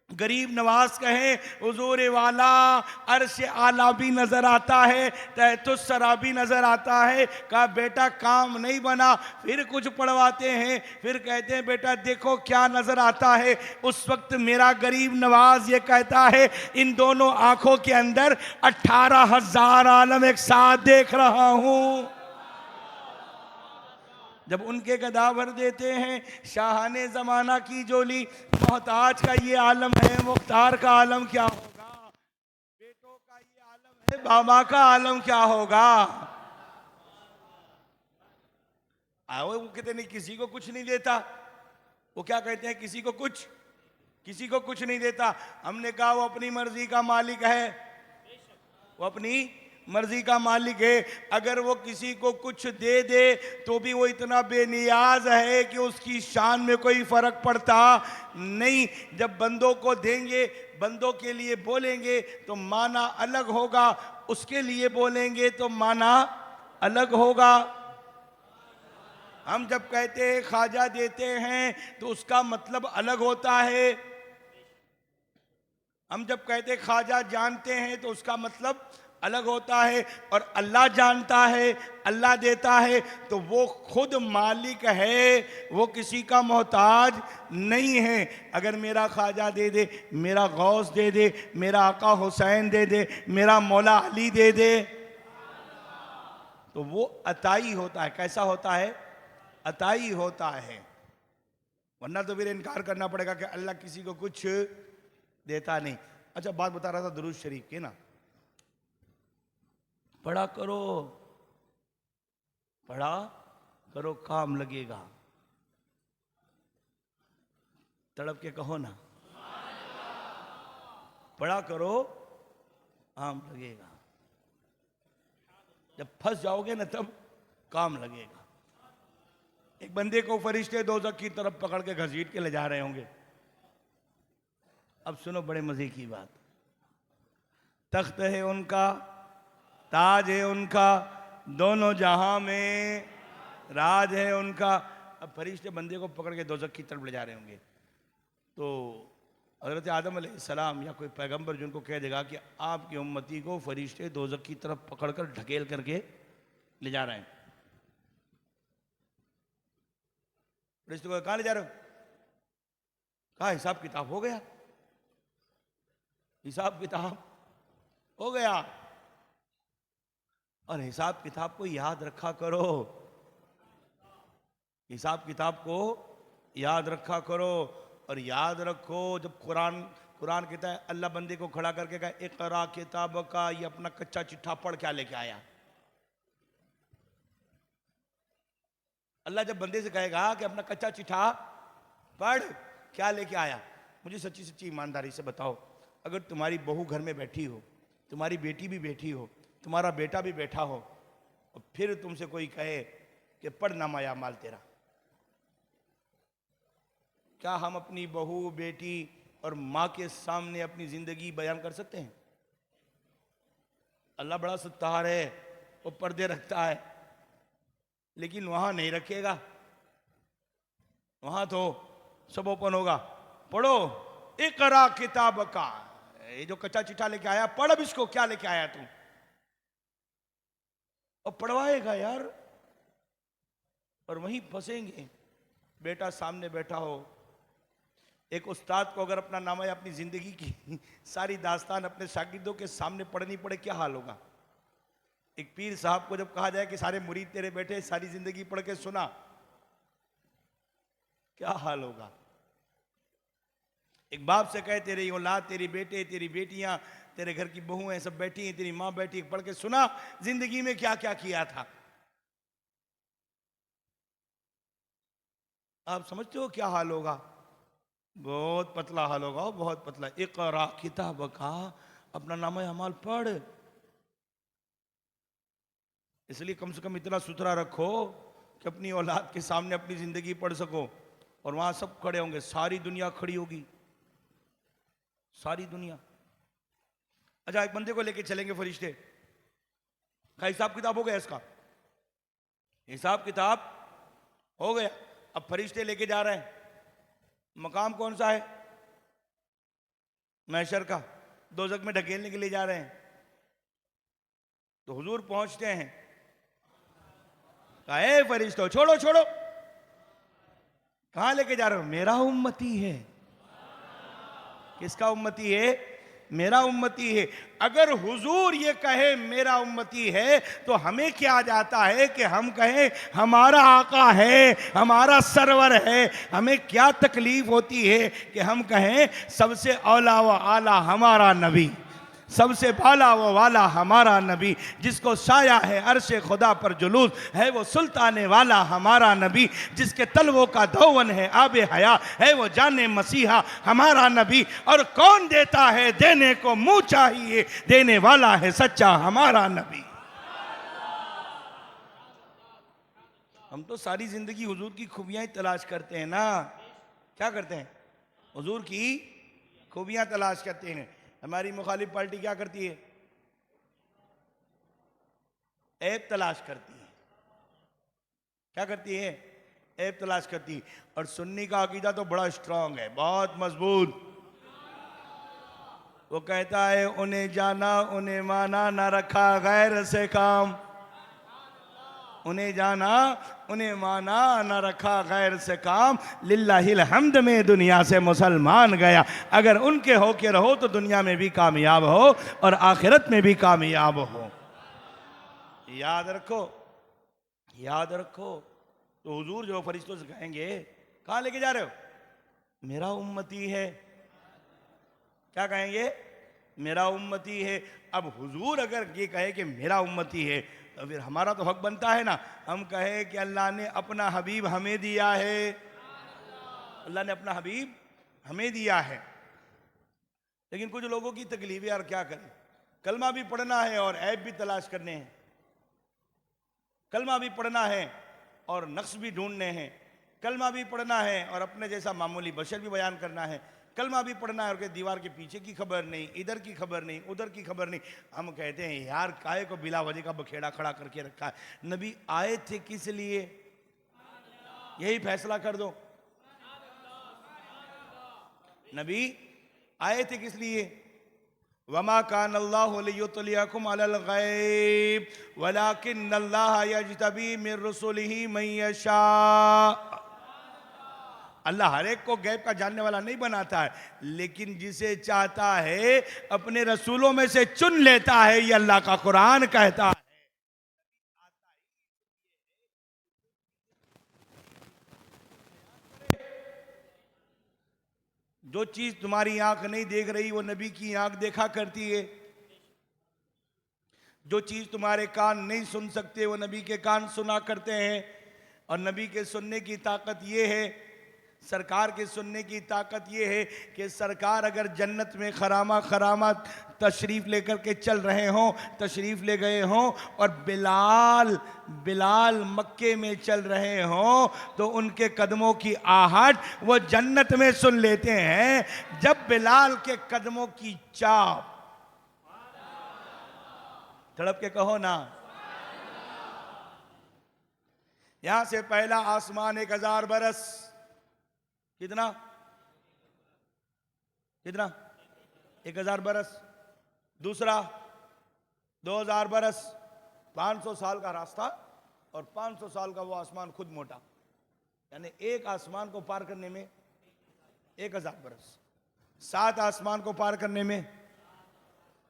A: गरीब नवाज कहें हुजूर वाला अर्श आला भी नजर आता है, तहतुस सरा भी नजर आता है। कहा बेटा काम नहीं बना, फिर कुछ पढ़वाते हैं, फिर कहते हैं बेटा देखो क्या नजर आता है। उस वक्त मेरा गरीब नवाज ये कहता है इन दोनों आंखों के अंदर 18,000 आलम एक साथ देख रहा हूं। जब उनके गदा भर देते हैं शाहाने जमाना की जोली, मोहताज का ये आलम है, मुख्तार का आलम क्या होगा, बेटों का ये आलम है, बाबा का आलम क्या होगा। आओ वो कहते नहीं किसी को कुछ नहीं देता, वो क्या कहते हैं किसी को कुछ नहीं देता। हमने कहा वो अपनी मर्जी का मालिक है, वो अपनी मर्जी का मालिक है। अगर वो किसी को कुछ दे दे तो भी वो इतना बेनियाज है कि उसकी शान में कोई फर्क पड़ता नहीं। जब बंदों को देंगे, बंदों के लिए बोलेंगे तो माना अलग होगा, उसके लिए बोलेंगे तो माना अलग होगा। हम जब कहते हैं ख्वाजा देते हैं तो उसका मतलब अलग होता है। हम जब कहते हैं ख्वाजा जानते हैं तो उसका मतलब अलग होता है। और अल्लाह जानता है, अल्लाह देता है, तो वो खुद मालिक है, वो किसी का मोहताज नहीं है। अगर मेरा ख्वाजा दे दे, मेरा गौस दे दे, मेरा आका हुसैन दे दे, मेरा मौला अली दे दे, तो वो अताई होता है। कैसा होता है? अताई होता है। वरना तो फिर इनकार करना पड़ेगा कि अल्लाह किसी को कुछ देता नहीं। अच्छा बात बता रहा था दुरूद शरीफ की ना, पढ़ा करो काम लगेगा। तड़प के कहो ना, पढ़ा करो काम लगेगा। जब फंस जाओगे ना तब काम लगेगा।
B: एक बंदे को फरिश्ते दोज़ख की तरफ पकड़ के घसीट के ले जा रहे होंगे। अब सुनो बड़े मजे की बात। तख्त है उनका, ताज है उनका, दोनों जहां में राज है उनका। अब फरिश्ते बंदे को पकड़ के दोज़ख की तरफ ले जा रहे होंगे, तो हज़रत आदम अलैहिस्सलाम या कोई पैगंबर जिनको कह देगा कि आपकी उम्मती को फरिश्ते दोज़ख की तरफ पकड़कर ढकेल करके ले जा रहे हैं। फरिश्ते को कहाँ ले जा रहे हो? कहा हिसाब किताब हो गया, हिसाब किताब हो गया। और हिसाब किताब को याद रखा करो, हिसाब किताब को याद रखा करो। और याद रखो, जब कुरान कहता है, अल्लाह बंदे को खड़ा करके कहा इक़रा किताब का, ये अपना कच्चा चिट्ठा पढ़ क्या लेके आया। अल्लाह जब बंदे से कहेगा कि अपना कच्चा चिट्ठा पढ़ क्या लेके आया। मुझे सच्ची सच्ची ईमानदारी से बताओ, अगर तुम्हारी बहू घर में बैठी हो, तुम्हारी बेटी भी बैठी हो, तुम्हारा बेटा भी बैठा हो, और फिर तुमसे कोई कहे कि पढ़ नामा या माल तेरा, क्या हम अपनी बहू, बेटी और माँ के सामने अपनी जिंदगी बयान कर सकते हैं? अल्लाह बड़ा सत्तार है, वो पर्दे रखता है, लेकिन वहां नहीं रखेगा, वहां तो सब ओपन होगा। पढ़ो इक़रा किताब का, ये जो कच्चा चिट्ठा लेके आया पढ़, अब इसको क्या लेके आया तू। और पढ़वाएगा यार, और वहीं फंसेंगे। बेटा सामने बैठा हो, एक उस्ताद को अगर अपना नामा या अपनी जिंदगी की सारी दास्तान अपने शागिर्दों के सामने पढ़नी पड़े, क्या हाल होगा। एक पीर साहब को जब कहा जाए कि सारे मुरीद तेरे बैठे सारी जिंदगी पढ़ के सुना, क्या हाल होगा। एक बाप से कहे तेरी औलाद, तेरी बेटे, तेरी बेटियां, तेरे घर की बहुएं सब बैठी हैं, तेरी मां बैठी, पढ़ के सुना जिंदगी में क्या क्या किया था। आप समझते हो क्या हाल होगा? बहुत पतला हाल होगा, बहुत पतला। इक़रा किताब का, अपना नामा अमाल पढ़। इसलिए कम से कम इतना सुथरा रखो कि अपनी औलाद के सामने अपनी जिंदगी पढ़ सको। और वहां सब खड़े होंगे, सारी दुनिया खड़ी होगी, सारी दुनिया। अच्छा, एक बंदे को लेके चलेंगे फरिश्ते, का हिसाब किताब हो गया, इसका हिसाब किताब हो गया। अब फरिश्ते लेके जा रहे हैं, मकाम कौन सा है? महशर का, दोज़ख में ढकेलने के लिए जा रहे हैं। तो हुजूर पहुंचते हैं, कहा ए फरिश्तों छोड़ो छोड़ो, कहां लेके जा रहे हो? मेरा उम्मती है। किसका उम्मती है? मेरा उम्मती है। अगर हुजूर ये कहे मेरा उम्मती है, तो हमें क्या जाता है कि हम कहें हमारा आका है, हमारा सरवर है। हमें क्या तकलीफ होती है कि हम कहें सबसे औला व आला हमारा नबी, सबसे बाला वो वाला हमारा नबी, जिसको साया है अर्शे खुदा पर जुलूस है, वो सुल्ताने वाला हमारा नबी, जिसके तलवों का धोवन है आबे हया है, वो जाने मसीहा हमारा नबी। और कौन देता है देने को मुंह चाहिए, देने वाला है सच्चा हमारा नबी। हम तो सारी जिंदगी हुजूर की खूबियां ही तलाश करते हैं ना। क्या करते हैं? हुजूर की खूबियां तलाश करते हैं। हमारी मुखालिफ पार्टी क्या करती है? ऐब तलाश करती है। क्या करती है? ऐब तलाश करती है। और सुन्नी का अकीदा तो बड़ा स्ट्रांग है, बहुत मजबूत। वो कहता है उन्हें जाना उन्हें माना, ना रखा गैर से काम। उन्हें जाना उन्हें माना, न रखा गैर से काम। लिल्लाहिल हम्द में दुनिया से मुसलमान गया। अगर उनके हो के रहो तो दुनिया में भी कामयाब हो और आखिरत में भी कामयाब हो। याद रखो, याद रखो। तो हुजूर जो फरिश्तों से कहेंगे, कहाँ लेके जा रहे हो? मेरा उम्मती है। क्या कहेंगे? मेरा उम्मती है। अब हुजूर अगर ये कहे कि मेरा उम्मती है, तो फिर हमारा तो हक बनता है ना, हम कहे कि अल्लाह ने अपना हबीब हमें दिया है, अल्लाह ने अपना हबीब हमें दिया है। लेकिन कुछ लोगों की तकलीफ यार, क्या करें? कलमा भी पढ़ना है और ऐब भी तलाश करने हैं। कलमा भी पढ़ना है और नक्श भी ढूंढने हैं, कलमा भी पढ़ना है और अपने जैसा मामूली बशर भी बयान करना है, कलमा भी पढ़ना है और के दीवार के पीछे की खबर नहीं, इधर की खबर नहीं, उधर की खबर नहीं। हम कहते हैं यार काहे को बिला वजह का बखेड़ा खड़ा करके रखा है। नबी आए थे किस लिए, यही फैसला कर दो। नबी आए थे किस लिए? वमा कान अल्लाहु लियुत्लियकुम अलल गैब वलाकिन्नल्लाह यज्तबी मिन रुसुलिही मन यशा। अल्लाह हर एक को गैब का जानने वाला नहीं बनाता है, लेकिन जिसे चाहता है अपने रसूलों में से चुन लेता है, ये अल्लाह का कुरान कहता है। जो चीज तुम्हारी आंख नहीं देख रही वो नबी की आंख देखा करती है। जो चीज तुम्हारे कान नहीं सुन सकते वो नबी के कान सुना करते हैं। और नबी के सुनने की ताकत ये है, सरकार के सुनने की ताकत ये है कि सरकार अगर जन्नत में खरामा खरामा तशरीफ़ लेकर के चल रहे हों, तशरीफ़ ले गए हों और बिलाल मक्के में चल रहे हों, तो उनके कदमों की आहट वो जन्नत में सुन लेते हैं। जब बिलाल के कदमों की चाप, तड़प के कहो ना, यहां से पहला आसमान 1000 बरस, कितना 1000 बरस, दूसरा 2000 बरस, 500 साल का रास्ता और 500 साल का वो आसमान खुद मोटा, यानी एक आसमान को पार करने में 1000 बरस, 7 आसमान को पार करने में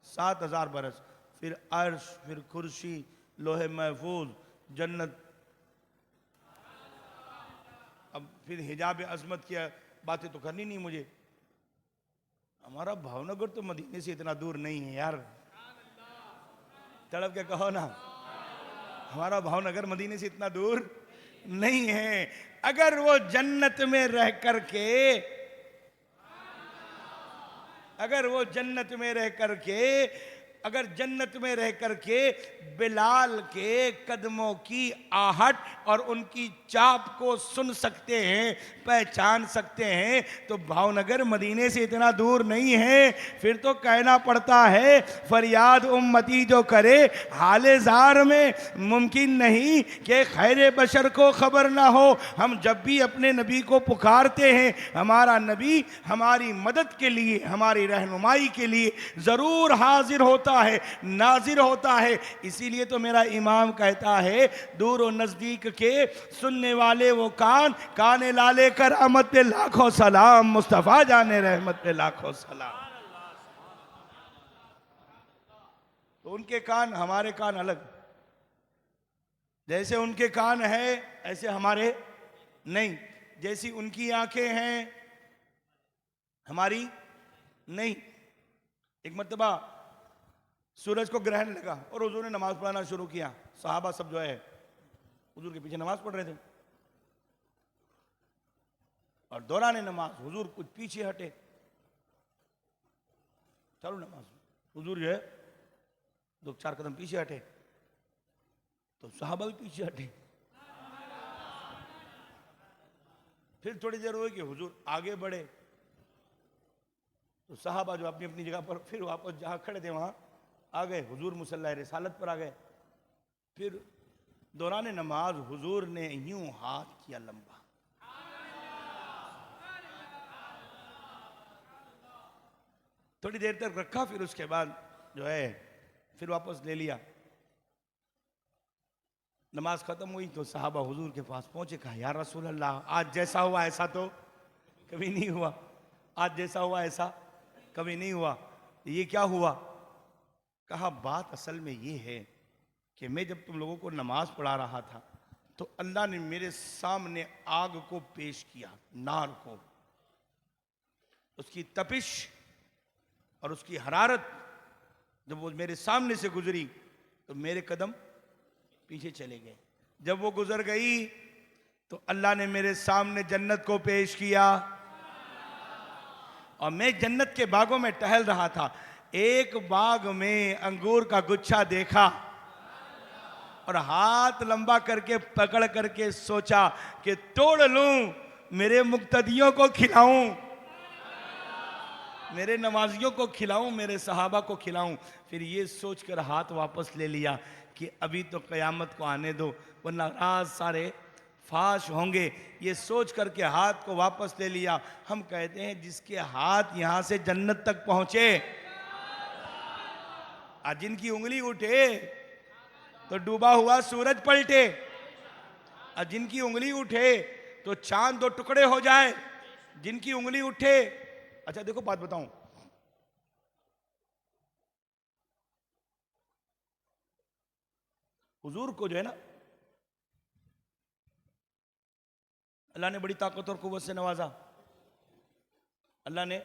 B: 7000 बरस, फिर अर्श, फिर कुर्सी, लोहे महफूज, जन्नत, अब फिर हिजाब अजमत की बातें तो करनी नहीं मुझे। हमारा भावनगर तो मदीने से इतना दूर नहीं है यार, तड़प के कहो ना, हमारा भावनगर मदीने से इतना दूर नहीं है। अगर वो जन्नत में रह करके, अगर जन्नत में रह करके बिलाल के कदमों की आहट और उनकी चाप को सुन सकते हैं, पहचान सकते हैं, तो भावनगर मदीने से इतना दूर नहीं है। फिर तो कहना पड़ता है फरियाद उम्मती जो करे हाले ज़ार में, मुमकिन नहीं कि खैर बशर को खबर ना हो। हम जब भी अपने नबी को पुकारते हैं, हमारा नबी हमारी मदद के लिए, हमारी रहनुमाई के लिए ज़रूर हाजिर होता है, नाजिर होता है। इसीलिए तो मेरा इमाम कहता है दूर और नजदीक के सुनने वाले वो कान, काने लाले कर अहमद पे लाखों सलाम, मुस्तफा जाने रहमत पे लाखों सलाम। तो उनके कान हमारे कान अलग, जैसे उनके कान है ऐसे हमारे नहीं, जैसी उनकी आंखें हैं हमारी नहीं। एक मर्तबा सूरज को ग्रहण लगा और हुजूर ने नमाज पढ़ाना शुरू किया। सहाबा सब जो है हुजूर के पीछे नमाज पढ़ रहे थे और दौरान नमाज हुजूर कुछ पीछे हटे, चालू नमाज हुजूर जो है 2-4 कदम पीछे हटे तो सहाबा भी पीछे हटे। फिर थोड़ी देर हुई कि हुजूर आगे बढ़े तो सहाबा जो अपनी अपनी जगह पर फिर वापस जहां खड़े थे वहां आ गए, हुजूर मुसल्ला रिसालत पर आ गए। फिर दौरान नमाज हुजूर ने यूं हाथ किया लंबा, थोड़ी देर तक रखा, फिर उसके बाद जो है फिर वापस ले लिया। नमाज खत्म हुई तो सहाबा हुजूर के पास पहुंचे, कहा या रसूल अल्लाह, आज जैसा हुआ ऐसा तो कभी नहीं हुआ, आज जैसा हुआ ऐसा कभी नहीं हुआ, ये क्या हुआ? कहा बात असल में ये है कि मैं जब तुम लोगों को नमाज पढ़ा रहा था तो अल्लाह ने मेरे सामने आग को पेश किया, नार को, उसकी तपिश और उसकी हरारत जब वो मेरे सामने से गुजरी तो मेरे कदम पीछे चले गए। जब वो गुजर गई तो अल्लाह ने मेरे सामने जन्नत को पेश किया और मैं जन्नत के बागों में टहल रहा था। एक बाग में अंगूर का गुच्छा देखा और हाथ लंबा करके पकड़ करके सोचा कि तोड़ लूं, मेरे मुक्तदियों को खिलाऊं, मेरे नमाजियों को खिलाऊं, मेरे सहाबा को खिलाऊं। फिर ये सोचकर हाथ वापस ले लिया कि अभी तो क़यामत को आने दो, वरना राज सारे फाश होंगे। ये सोच करके हाथ को वापस ले लिया। हम कहते हैं जिसके हाथ यहां से जन्नत तक पहुंचे, आज जिनकी उंगली उठे तो डूबा हुआ सूरज पलटे, और जिनकी उंगली उठे तो चांद दो टुकड़े हो जाए, जिनकी उंगली उठे। अच्छा देखो बात बताऊं, हुजूर को जो है ना अल्लाह ने बड़ी ताकत और कुव्वत से नवाजा, अल्लाह ने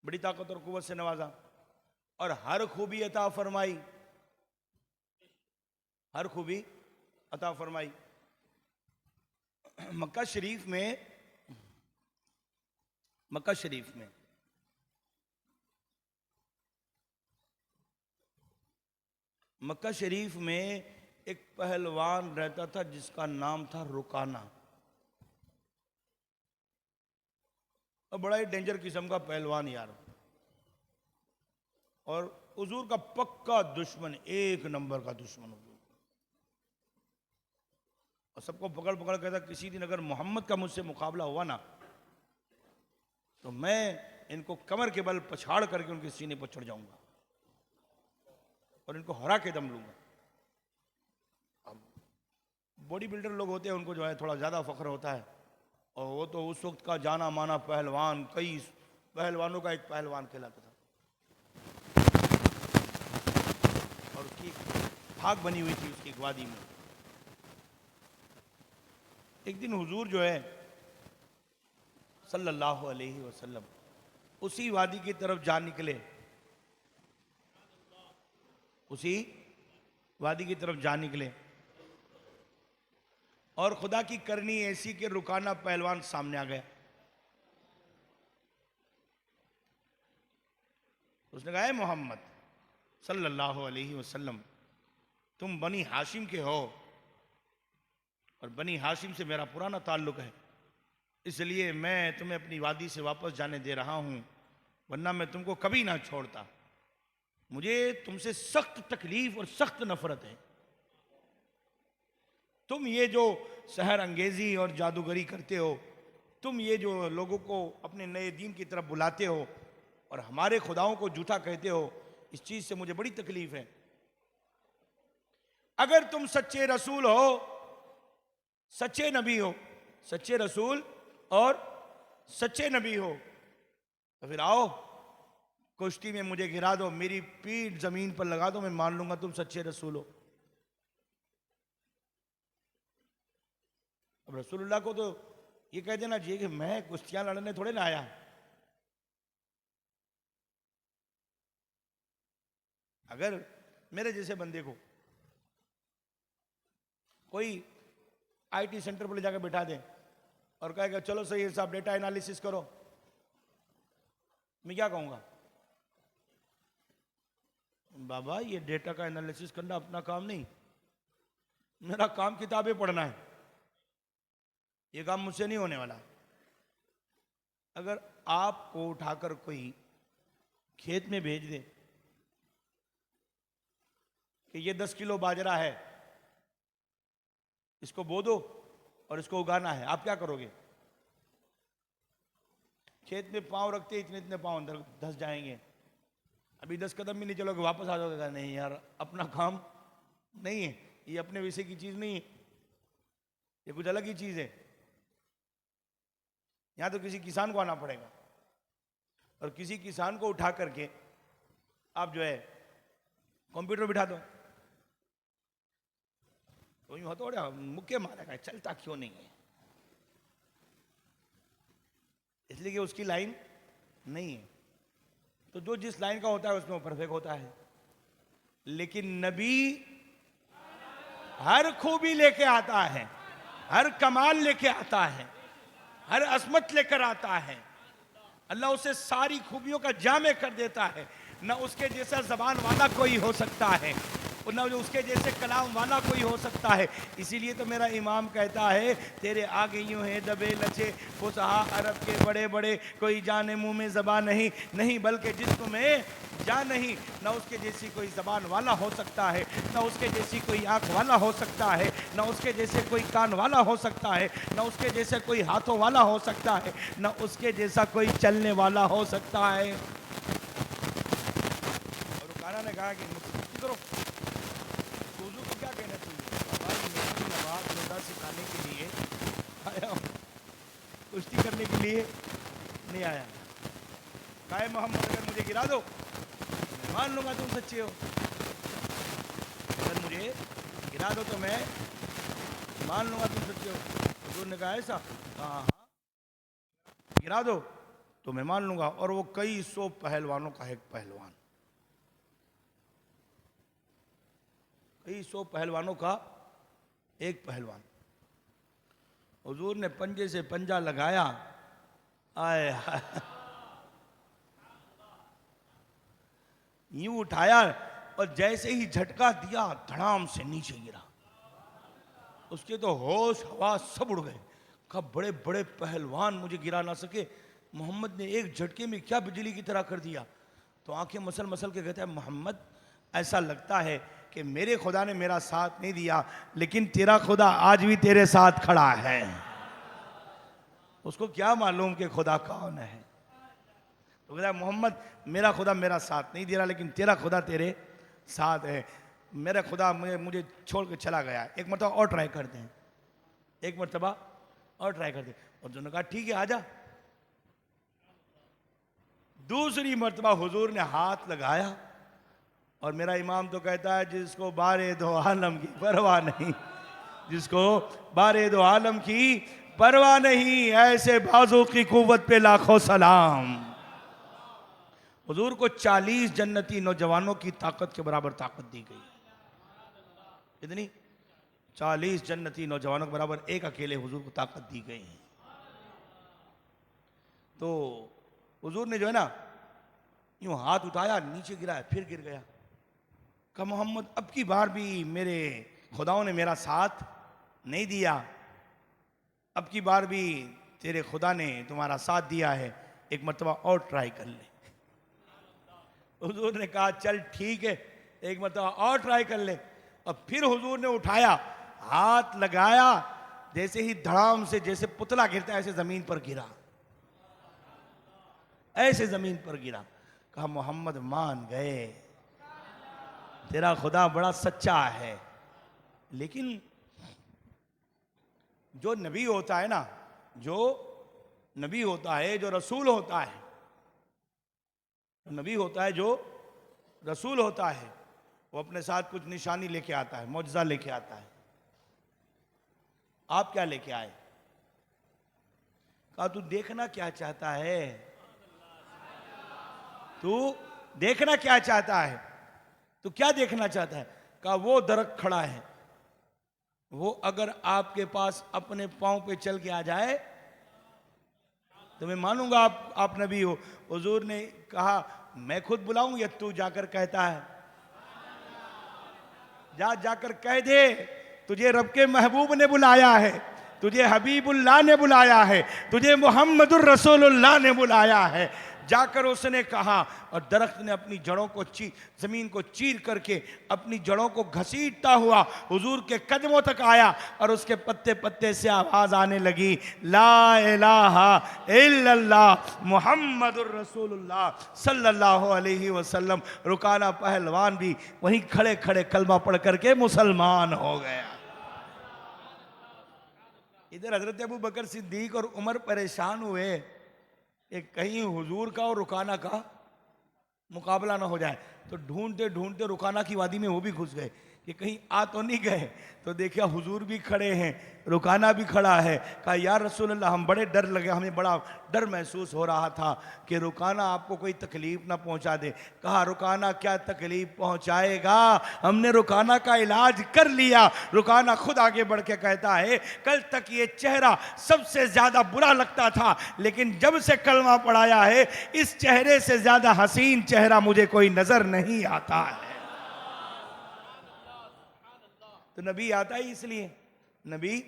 B: बड़ी ताकत और कुव्वत से नवाजा और हर खूबी अता फरमाई, हर खूबी अता फरमाई। मक्का शरीफ में, मक्का शरीफ में मक्का शरीफ में एक पहलवान रहता था जिसका नाम था रुकाना, और बड़ा ही डेंजर किस्म का पहलवान यार, और हुजूर का पक्का दुश्मन, एक नंबर का दुश्मन हुजूर। और सबको पकड़ पकड़ कहता किसी दिन अगर मोहम्मद का मुझसे मुकाबला हुआ ना तो मैं इनको कमर के बल पछाड़ करके उनके सीने पर चढ़ जाऊंगा और इनको हरा के दम लूंगा। अब बॉडी बिल्डर लोग होते हैं, उनको जो है थोड़ा ज्यादा फख्र होता है, और वो तो उस वक्त का जाना माना पहलवान, कई पहलवानों का एक पहलवान कहलाता था, और उसकी भाग बनी हुई थी उसकी ग्वादी में। एक दिन हुजूर जो है सल्लल्लाहु अलैहि वसल्लम उसी वादी की तरफ जा निकले, उसी वादी की तरफ जा निकले, और खुदा की करनी ऐसी कि रुकाना पहलवान सामने आ गया। उसने कहा, मोहम्मद सल्लल्लाहु अलैहि वसल्लम, तुम बनी हाशिम के हो और बनी हाशिम से मेरा पुराना ताल्लुक है, इसलिए मैं तुम्हें अपनी वादी से वापस जाने दे रहा हूं, वरना मैं तुमको कभी ना छोड़ता। मुझे तुमसे सख्त तकलीफ और सख्त नफरत है। तुम ये जो सहर अंगेजी और जादूगरी करते हो, तुम ये जो लोगों को अपने नए दीन की तरफ बुलाते हो और हमारे खुदाओं को झूठा कहते हो, इस चीज से मुझे बड़ी तकलीफ है। अगर तुम सच्चे रसूल हो, सच्चे नबी हो, सच्चे रसूल और सच्चे नबी हो, तो फिर आओ कुश्ती में मुझे गिरा दो, मेरी पीठ जमीन पर लगा दो, मैं मान लूंगा तुम सच्चे रसूल हो। अब रसूलुल्लाह को तो ये कह देना चाहिए कि मैं कुश्तियां लड़ने थोड़े ना आया। अगर मेरे जैसे बंदे को कोई आईटी सेंटर पर ले जाकर बैठा दे और कहेगा चलो सही साहब डेटा एनालिसिस करो, मैं क्या कहूंगा? बाबा ये डेटा का एनालिसिस करना अपना काम नहीं, मेरा काम किताबें पढ़ना है, ये काम मुझसे नहीं होने वाला। अगर आपको उठाकर कोई खेत में भेज दे कि ये 10 किलो बाजरा है, इसको बो दो और इसको उगाना है, आप क्या करोगे? खेत में पांव रखते इतने इतने पांव अंदर धस जाएंगे, अभी 10 कदम भी नहीं चलोगे, वापस आ जाओगे। नहीं यार अपना काम नहीं है, ये अपने विषय की चीज नहीं है, ये कुछ अलग ही चीज है। यहां तो किसी किसान को आना पड़ेगा और किसी किसान को उठा करके आप जो है कंप्यूटर बिठा दो, तो यूं हथौड़ा मुक्के मारेगा, चलता क्यों नहीं है? इसलिए कि उसकी लाइन नहीं है। तो जो जिस लाइन का होता है उसमें वो परफेक्ट होता है। लेकिन नबी हर खूबी लेके आता है, हर कमाल लेके आता है, हर असमत लेकर आता है। अल्लाह उसे सारी खूबियों का जामे कर देता है, ना उसके जैसा जबान वाला कोई हो सकता है, और ना जो उसके जैसे कलाम वाला कोई हो सकता है। इसीलिए तो मेरा इमाम कहता है तेरे आगे यूं है दबे लचे फुसहा अरब के बड़े बड़े, कोई जाने मुंह में ज़बान नहीं, नहीं बल्कि जिस्म में जान नहीं। ना उसके जैसी कोई ज़बान वाला हो सकता है, ना उसके जैसी कोई आँख वाला हो सकता है, ना उसके जैसे कोई कान वाला हो सकता है, ना उसके जैसे कोई हाथों वाला हो सकता है, ना उसके जैसा कोई चलने वाला हो सकता है। और रुकाना ने कहा कि मुझसे करो, वुज़ू को क्या कहना चाहिए? भाई मैं नमाज रोज़ा सिखाने के लिए आया हूँ, कुश्ती करने के लिए नहीं आया। काहे मोहम्मद अगर मुझे गिरा दो मैं मान लूंगा तुम सच्चे हो, अगर मुझे गिरा दो तो मैं मान लूंगा तुम सच्चे हो। हुजूर ने कहा ऐसा? हाँ, गिरा दो तो मैं मान लूंगा। और वो कई सौ पहलवानों का एक पहलवान, कई सौ पहलवानों का एक पहलवान। हुजूर ने पंजे से पंजा लगाया, आए यूं उठाया और जैसे ही झटका दिया धड़ाम से नीचे गिरा। उसके तो होश हवास सब उड़ गए। कहा बड़े बड़े पहलवान मुझे गिरा ना सके, मोहम्मद ने एक झटके में क्या बिजली की तरह कर दिया। तो आंखें मसल मसल के कहता है मोहम्मद ऐसा लगता है कि मेरे खुदा ने मेरा साथ नहीं दिया, लेकिन तेरा खुदा आज भी तेरे साथ खड़ा है। उसको क्या मालूम कि खुदा कौन है। तो कहता है मोहम्मद मेरा खुदा मेरा साथ नहीं दे रहा, लेकिन तेरा खुदा तेरे साथ है। मेरा खुदा मुझे छोड़ के चला गया, एक मरतबा और ट्राई करते हैं, एक मरतबा और ट्राई करते हैं। और दोनों कहा ठीक है आजा। दूसरी मरतबा हुजूर ने हाथ लगाया और मेरा इमाम तो कहता है जिसको बारे दो आलम की परवाह नहीं, जिसको बारे दो आलम की परवाह नहीं, ऐसे बाजू की कुव्वत पे लाखों सलाम। हुजूर को 40 जन्नती नौजवानों की ताकत के बराबर ताकत दी गई। कितनी? 40 जन्नती नौजवानों के बराबर एक अकेले हुजूर को ताकत दी गई है। तो हुजूर ने जो है ना यूं हाथ उठाया, नीचे गिराया, फिर गिर गया। कहा मोहम्मद अब की बार भी मेरे खुदाओं ने मेरा साथ नहीं दिया, अब की बार भी तेरे खुदा ने तुम्हारा साथ दिया है, एक मरतबा और ट्राई कर ले। हुजूर ने कहा चल ठीक है, एक मरतबा और ट्राई कर ले। और फिर हुजूर ने उठाया, हाथ लगाया, जैसे ही धड़ाम से जैसे पुतला गिरता है ऐसे जमीन पर गिरा, ऐसे जमीन पर गिरा। कहा मोहम्मद मान गए, तेरा खुदा बड़ा सच्चा है। लेकिन जो नबी होता है ना, जो नबी होता है, जो रसूल होता है, नबी होता है, जो रसूल होता है, वो अपने साथ कुछ निशानी लेके आता है, मौजज़ा लेके आता है। आप क्या लेके आए? कहा तू देखना क्या चाहता है, तू देखना क्या चाहता है, तू क्या देखना चाहता है? कहा वो दरख्त खड़ा है, वो अगर आपके पास अपने पांव पे चल के आ जाए तो मैं मानूंगा आप नबी हो। हुजूर ने कहा मैं खुद बुलाऊं या तू जाकर कहता है? जाकर कह दे तुझे रब के महबूब ने बुलाया है, तुझे हबीबुल्लाह ने बुलाया है, तुझे मोहम्मदुर रसूलुल्लाह ने बुलाया है। जाकर उसने कहा, और दरख्त ने अपनी जड़ों को जमीन को चीर करके अपनी जड़ों को घसीटता हुआ हुजूर के कदमों तक आया और उसके पत्ते पत्ते से आवाज आने लगी ला इलाहा इल्लल्लाह मुहम्मदुर रसूलुल्लाह सल्लल्लाहु अलैहि वसल्लम। रुकाना पहलवान भी वहीं खड़े खड़े कलमा पढ़ करके मुसलमान हो गया। इधर हजरत अबू बकर सिद्दीक और उमर परेशान हुए एक कहीं हुजूर का और रुकाना का मुकाबला ना हो जाए, तो ढूंढते ढूंढते रुकाना की वादी में वो भी घुस गए कि कहीं आ तो नहीं गए। तो देखा हुजूर भी खड़े हैं, रुकाना भी खड़ा है। कहा या रसूल अल्लाह हम बड़े डर लगे, हमें बड़ा डर महसूस हो रहा था कि रुकाना आपको कोई तकलीफ ना पहुंचा दे। कहा रुकाना क्या तकलीफ पहुंचाएगा, हमने रुकाना का इलाज कर लिया। रुकाना खुद आगे बढ़ के कहता है कल तक ये चेहरा सबसे ज्यादा बुरा लगता था, लेकिन जब से कलमा पढ़ाया है इस चेहरे से ज्यादा हसीन चेहरा मुझे कोई नजर नहीं आता है। तो नबी आता ही इसलिए, नबी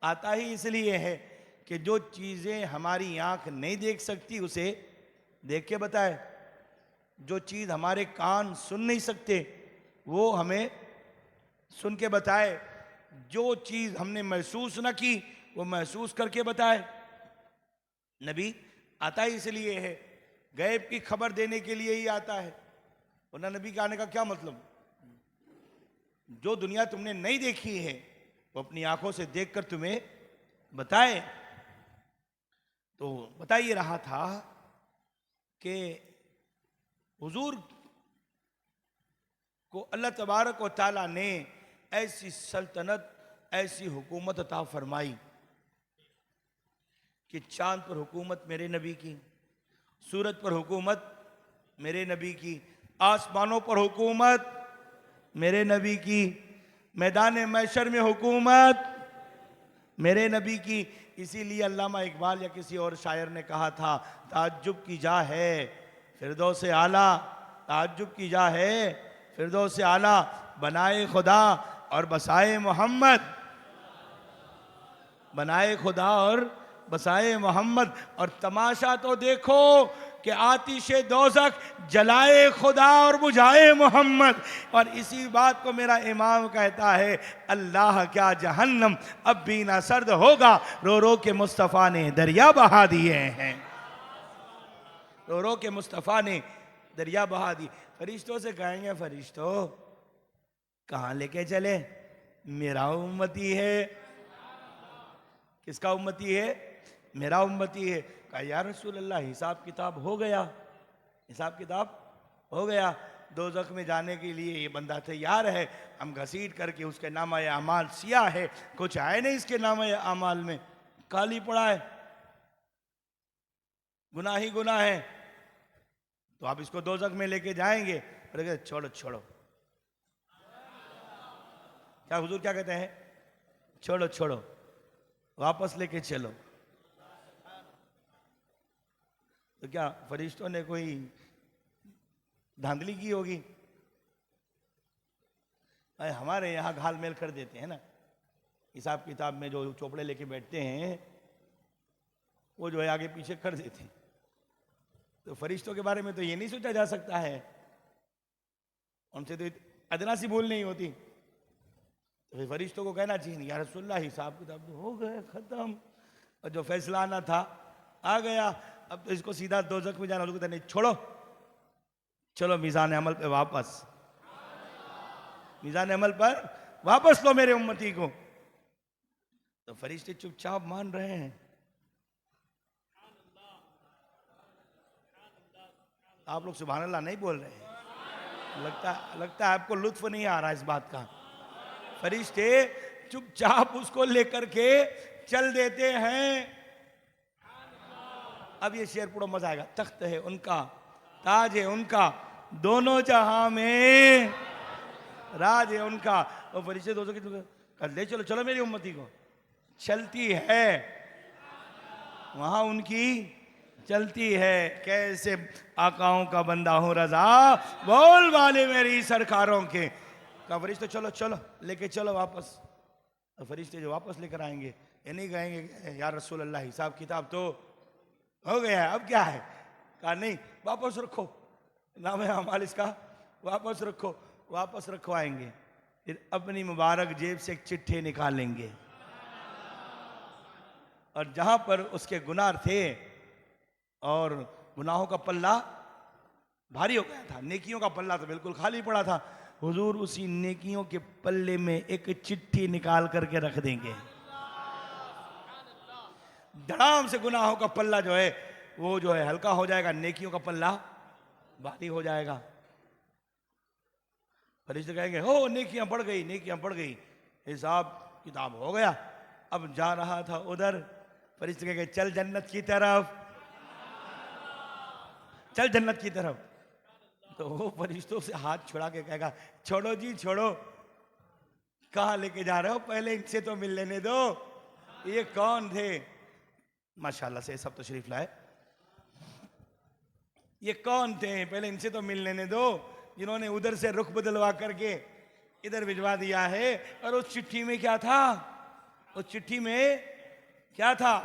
B: आता ही इसलिए है कि जो चीज़ें हमारी आंख नहीं देख सकती उसे देख के बताए, जो चीज़ हमारे कान सुन नहीं सकते वो हमें सुन के बताए, जो चीज़ हमने महसूस न की वो महसूस करके बताए। नबी आता ही इसलिए है, गैब की खबर देने के लिए ही आता है। वरना नबी के आने का क्या मतलब? जो दुनिया तुमने नहीं देखी है वो अपनी आंखों से देखकर तुम्हें बताए। तो बता ये रहा था कि हुजूर को अल्लाह तबारक व तआला ने ऐसी सल्तनत, ऐसी हुकूमत अता फरमाई कि चांद पर हुकूमत मेरे नबी की, सूरज पर हुकूमत मेरे नबी की, आसमानों पर हुकूमत मेरे नबी की, मैदान महशर में हुकूमत मेरे नबी की। इसीलिए अल्लामा इकबाल या किसी और शायर ने कहा था, ताज्जुब की जा है फिरदौस आला, ताज्जुब की जा है फिरदौस आला, बनाए खुदा और बसाए मोहम्मद, बनाए खुदा और बसाए मोहम्मद। और तमाशा तो देखो कि आतिशे दोज़ख जलाए खुदा और बुझाए मोहम्मद। और इसी बात को मेरा इमाम कहता है, अल्लाह क्या जहन्नम अब भी ना सर्द होगा, रो रो के मुस्तफ़ा ने दरिया बहा दिए हैं, रो रो के मुस्तफ़ा ने दरिया बहा दी। फरिश्तों से कहेंगे, फरिश्तों कहाँ लेके चले? मेरा उम्मती है। किसका उम्मती है? मेरा उम्मती है। कहा या रसूल अल्लाह, हिसाब किताब हो गया, हिसाब किताब हो गया, दोज़ख में जाने के लिए ये बंदा तैयार है, हम घसीट करके उसके नामा अमाल सिया है, कुछ आए नहीं इसके नामा अमाल में, काली पड़ा है, गुनाह ही गुनाह है, तो आप इसको दोज़ख में लेके जाएंगे। बोले छोड़ो छोड़ो, क्या हुजूर क्या कहते हैं? छोड़ो छोड़ो, वापस लेके चलो। तो क्या फरिश्तों ने कोई धांधली की होगी? हमारे यहाँ घाल मेल कर देते हैं ना, हिसाब किताब में जो चोपड़े लेके बैठते हैं वो जो है आगे पीछे कर देते हैं। तो फरिश्तों के बारे में तो ये नहीं सोचा जा सकता है, उनसे तो अदना सी भूल नहीं होती। तो फिर फरिश्तों को कहना चाहिए, या रसूलल्लाह हिसाब किताब तो हो गए खत्म, और जो फैसला आना था आ गया, अब तो इसको सीधा दोज़ख में जाना। लोग नहीं, छोड़ो चलो मीज़ान अमल पे वापस, मीज़ान अमल पर वापस लो मेरे उम्मती को। तो फरिश्ते चुपचाप मान रहे हैं। आप लोग सुभान अल्लाह नहीं बोल रहे हैं, लगता है आपको लुत्फ नहीं आ रहा इस बात का। फरिश्ते चुपचाप उसको लेकर के चल देते हैं। अब ये शेर पूरा मजा आएगा। तख्त है उनका, ताज है उनका, दोनों जहां में राज है उनका। और फरिश्ते दोस्तों की कर ले चलो चलो मेरी उम्मती को, चलती है वहां उनकी चलती है। कैसे आकाओं का बंदा हूं रजा, बोल वाले मेरी सरकारों के। कहा फरिश्ते चलो चलो लेके चलो वापस। और फरिश्ते जो वापस लेकर आएंगे ये नहीं कहेंगे या रसूल अल्लाह हिसाब किताब तो हो गया है, अब क्या है? कहा नहीं, वापस रखो, नाम है अमाल इसका, वापस रखो। वापस रखवाएंगे, फिर अपनी मुबारक जेब से एक चिट्ठी निकालेंगे, और जहां पर उसके गुनाह थे और गुनाहों का पल्ला भारी हो गया था, नेकियों का पल्ला तो बिल्कुल खाली पड़ा था, हुजूर उसी नेकियों के पल्ले में एक चिट्ठी निकाल करके रख देंगे। धड़ाम से गुनाहों का पल्ला जो है वो जो है हल्का हो जाएगा, नेकियों का पल्ला भारी हो जाएगा। फरिश्ते कहेंगे हो नेकियां बढ़ गई, नेकियां बढ़ गई, हिसाब किताब हो गया। अब जा रहा था उधर, फरिश्ते कहेंगे चल जन्नत की तरफ, चल जन्नत की तरफ। तो वो फरिश्तों से हाथ छुड़ा के कहेगा छोड़ो जी छोड़ो, कहाँ लेके जा रहे हो, पहले इनसे तो मिल लेने दो, ये कौन थे? माशाल्लाह से सब तशरीफ लाए। ये कौन थे, पहले इनसे तो मिल लेने दो, जिन्होंने उधर से रुख बदलवा करके इधर भिजवा दिया है। और उस चिट्ठी में क्या था? उस चिट्ठी में क्या था?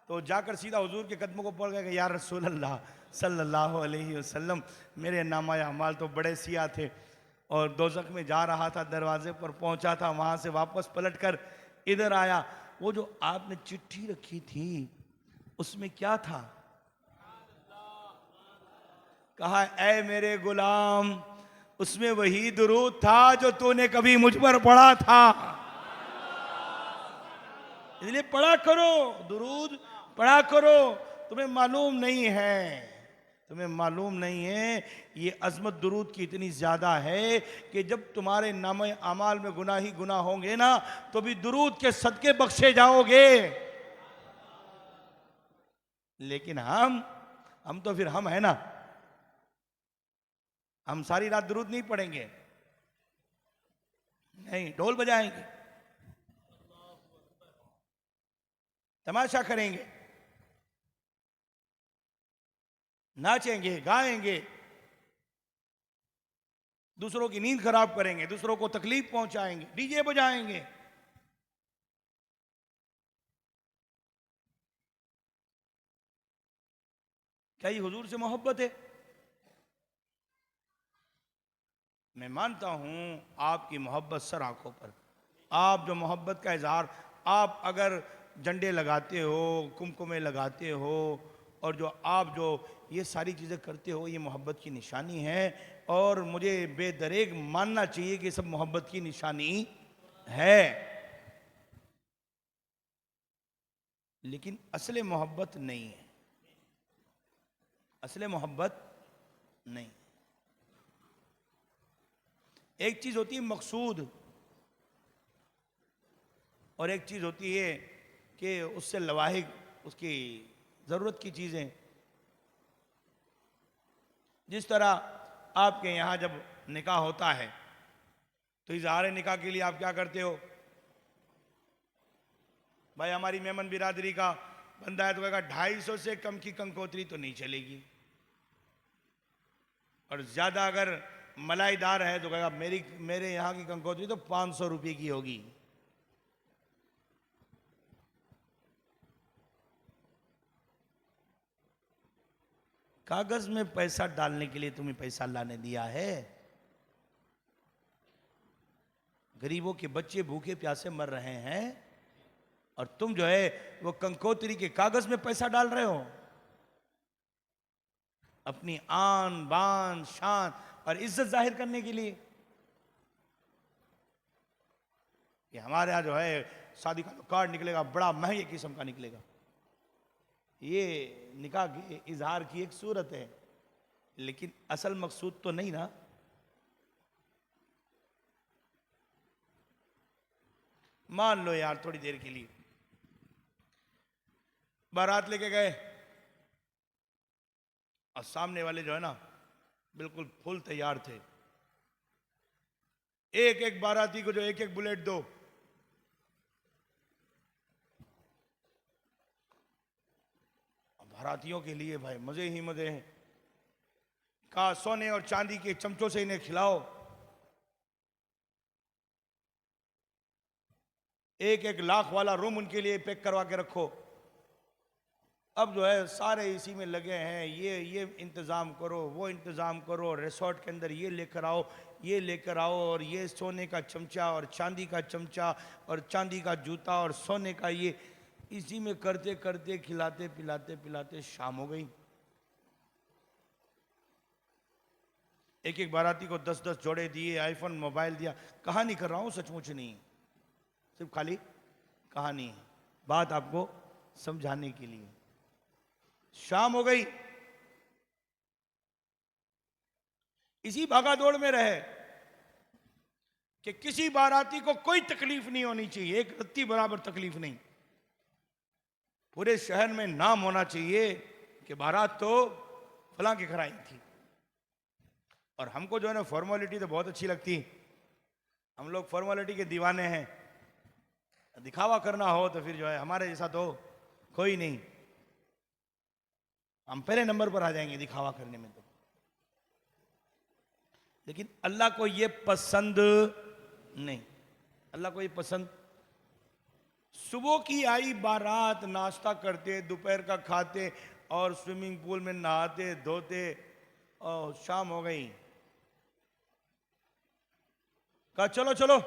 B: तो जाकर सीधा हुजूर के कदमों को पड़ गए कि या रसूल अल्लाह सल्लल्लाहु अलैहि वसल्लम, मेरे नामा अमाल तो बड़े सिया थे और दोज़ख में जा रहा था, दरवाजे पर पहुंचा था, वहां से वापस पलटकर इधर आया। वो जो आपने चिट्ठी रखी थी उसमें क्या था? कहा ऐ मेरे गुलाम, उसमें वही दुरूद था जो तूने कभी मुझ पर पढ़ा था, इसलिए पढ़ा करो, दुरूद पढ़ा करो। तुम्हें मालूम नहीं है, तुम्हें मालूम नहीं है ये अजमत दुरूद की इतनी ज्यादा है कि जब तुम्हारे नामे अमाल में गुनाह ही गुनाह होंगे ना, तो भी दुरूद के सदके बख्शे जाओगे। लेकिन हम तो फिर हम है ना, हम सारी रात दुरूद नहीं पढ़ेंगे, नहीं, ढोल बजाएंगे, तमाशा करेंगे, नाचेंगे, गाएंगे, दूसरों की नींद खराब करेंगे, दूसरों को तकलीफ पहुंचाएंगे, डीजे बजाएंगे। क्या ये हुजूर से मोहब्बत है? मैं मानता हूं आपकी मोहब्बत सर आंखों पर, आप जो मोहब्बत का इजहार, आप अगर झंडे लगाते हो, कुमकुमे लगाते हो, और जो आप जो ये सारी चीज़ें करते हो, ये मोहब्बत की निशानी है। और मुझे बेदरेग मानना चाहिए कि सब मोहब्बत की निशानी है, लेकिन असले मोहब्बत नहीं है, असले मोहब्बत नहीं। एक चीज होती है मकसूद, और एक चीज होती है कि उससे लवाहिक, उसकी जरूरत की चीजें। जिस तरह आपके यहां जब निकाह होता है तो इजहार निकाह के लिए आप क्या करते हो? भाई हमारी मेमन बिरादरी का बंदा है तो कहेगा 250 से कम की कंकोत्री तो नहीं चलेगी, और ज्यादा अगर मलाईदार है तो कहेगा मेरे यहां की कंकोत्री तो 500 रुपये की होगी। कागज में पैसा डालने के लिए तुम्हें पैसा लाने दिया है? गरीबों के बच्चे भूखे प्यासे मर रहे हैं और तुम जो है वो कंकोत्री के कागज में पैसा डाल रहे हो, अपनी आन बान शान और इज्जत जाहिर करने के लिए कि हमारे यहां जो है शादी का कार्ड निकलेगा, बड़ा महंगे किस्म का निकलेगा। ये निकाह के इजहार की एक सूरत है, लेकिन असल मकसूद तो नहीं ना। मान लो यार थोड़ी देर के लिए बारात लेके गए और सामने वाले जो है ना बिल्कुल फुल तैयार थे, एक एक बाराती को जो एक एक बुलेट दो, बारातियों के लिए भाई मजे ही मजे हैं। कहा सोने और चांदी के चमचों से इन्हें खिलाओ, एक एक लाख वाला रूम उनके लिए पैक करवा के रखो। अब जो है सारे इसी में लगे हैं, ये इंतज़ाम करो, वो इंतज़ाम करो, रिसोर्ट के अंदर ये लेकर आओ, ये लेकर आओ, और ये सोने का चमचा और चांदी का चमचा और चांदी का जूता और सोने का ये, इसी में करते करते खिलाते पिलाते पिलाते शाम हो गई। एक एक बाराती को 10-10 जोड़े दिए, आईफोन मोबाइल दिया। कहानी कर रहा हूं, सचमुच नहीं, सिर्फ खाली कहानी, बात आपको समझाने के लिए। शाम हो गई, इसी भागादौड़ में रहे कि किसी बाराती को कोई तकलीफ नहीं होनी चाहिए, एक रत्ती बराबर तकलीफ नहीं। पूरे शहर में नाम होना चाहिए कि बारात तो फलां की कराई थी। और हमको जो है ना फॉर्मेलिटी तो बहुत अच्छी लगती, हम लोग फॉर्मेलिटी के दीवाने हैं। दिखावा करना हो तो फिर जो है हमारे जैसा तो कोई नहीं, हम पहले नंबर पर आ जाएंगे दिखावा करने में तो। लेकिन अल्लाह को ये पसंद नहीं, अल्लाह को ये पसंद। सुबह की आई बारात, नाश्ता करते, दोपहर का खाते और स्विमिंग पूल में नहाते धोते, और शाम हो गई, कहा चलो चलो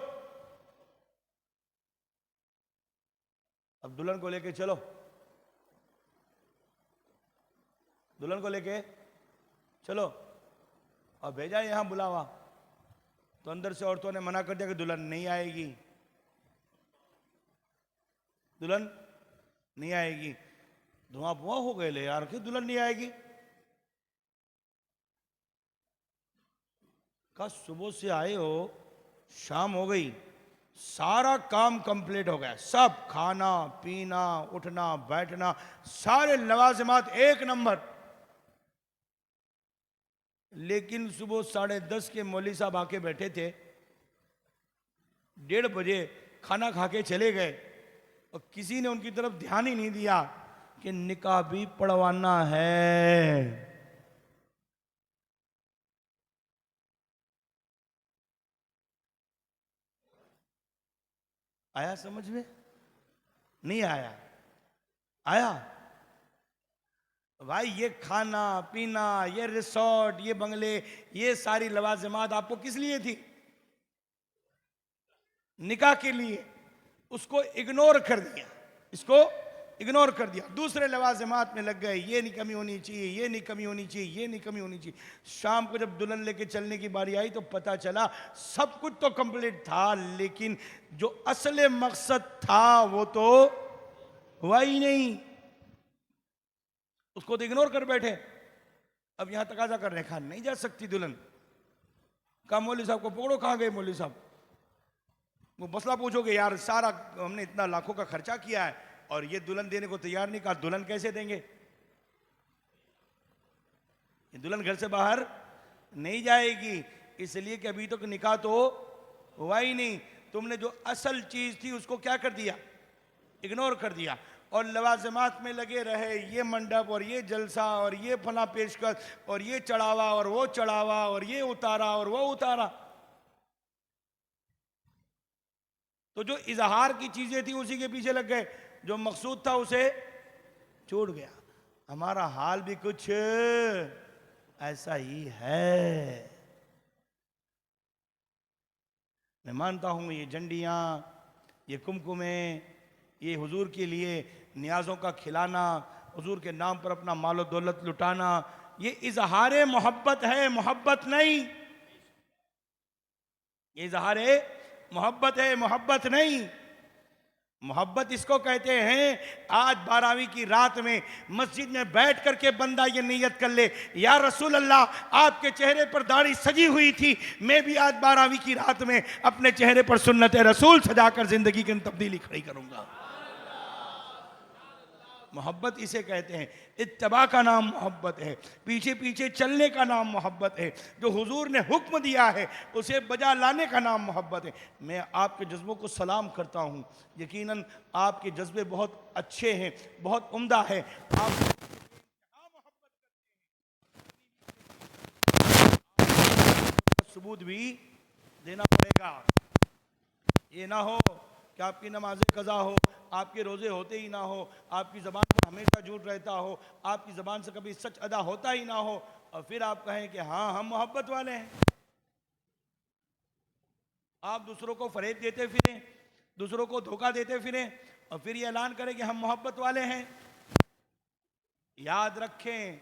B: अब दुल्हन को लेके चलो, दुल्हन को लेके चलो, और भेजा यहां बुलावा। तो अंदर से औरतों ने मना कर दिया कि दुल्हन नहीं आएगी, दुल्हन नहीं आएगी। धुआं धुआं हो गए ले यार कि दुल्हन नहीं आएगी। कहा सुबह से आए हो, शाम हो गई, सारा काम कंप्लीट हो गया, सब खाना पीना उठना बैठना सारे लवाजिमात एक नंबर, लेकिन सुबह 10:30 के मौलवी साहब आके बैठे थे, 1:30 बजे खाना खा के चले गए, और किसी ने उनकी तरफ ध्यान ही नहीं दिया कि निकाह भी पढ़वाना है। आया समझ में? नहीं आया? आया भाई, ये खाना पीना, ये रिसोर्ट, ये बंगले, ये सारी लवाजिमात आपको किस लिए थी? निकाह के लिए। उसको इग्नोर कर दिया, इसको इग्नोर कर दिया, दूसरे लवाजिमात में लग गए, ये नहीं कमी होनी चाहिए, ये नहीं कमी होनी चाहिए, ये नहीं कमी होनी चाहिए। शाम को जब दुल्हन लेके चलने की बारी आई तो पता चला सब कुछ तो कंप्लीट था, लेकिन जो असले मकसद था वो तो हुआ ही नहीं, उसको तो इग्नोर कर बैठे। अब यहां तकाजा कर रहे, कहा नहीं जा सकती दुल्हन। कहा मौलवी साहब को पकड़ो, कहां गए मौलवी साहब? वो मसला पूछोगे, यार सारा हमने इतना लाखों का खर्चा किया है और ये दुल्हन देने को तैयार नहीं। कहा दुल्हन कैसे देंगे? ये दुल्हन घर से बाहर नहीं जाएगी, इसलिए कि अभी तक निकाह तो हुआ ही नहीं। तुमने जो असल चीज थी उसको क्या कर दिया? इग्नोर कर दिया, और लवाजिमात में लगे रहे, ये मंडप और ये जलसा और ये फला पेशकश और ये चढ़ावा और वो चढ़ावा और ये उतारा और वो उतारा। तो जो इजहार की चीजें थी उसी के पीछे लग गए, जो मकसूद था उसे छोड़ गया। हमारा हाल भी कुछ ऐसा ही है। मैं मानता हूं ये झंडियां, ये कुमकुमे, ये हुजूर के लिए नियाजों का खिलाना, हुजूर के नाम पर अपना मालो दौलत लुटाना, ये इजहार मोहब्बत है, मोहब्बत नहीं। ये इजहार मोहब्बत है, मोहब्बत नहीं। मोहब्बत इसको कहते हैं, आज 12वीं की रात में मस्जिद में बैठ करके बंदा ये नियत कर ले, या रसूल अल्लाह आपके चेहरे पर दाढ़ी सजी हुई थी, मैं भी आज 12वीं की रात में अपने चेहरे पर सुन्नत रसूल सजाकर जिंदगी की तब्दीली खड़ी करूंगा। मोहब्बत इसे कहते हैं। इत्तबा का नाम मोहब्बत है, पीछे पीछे चलने का नाम मोहब्बत है। जो हुजूर ने हुक्म दिया है उसे बजा लाने का नाम मोहब्बत है। मैं आपके जज्बों को सलाम करता हूँ, यकीनन आपके जज्बे बहुत अच्छे हैं, बहुत उम्दा है। आप सबूत भी देना पड़ेगा। ये ना हो कि आपकी नमाजें कज़ा हो, आपके रोज़े होते ही ना हो, आपकी ज़बान पर हमेशा झूठ रहता हो, आपकी ज़बान से कभी सच अदा होता ही ना हो, और फिर आप कहें कि हाँ हम मोहब्बत वाले हैं। आप दूसरों को फरेब देते फिरें, दूसरों को धोखा देते फिरें, और फिर ये ऐलान करें कि हम मोहब्बत वाले हैं। याद रखें,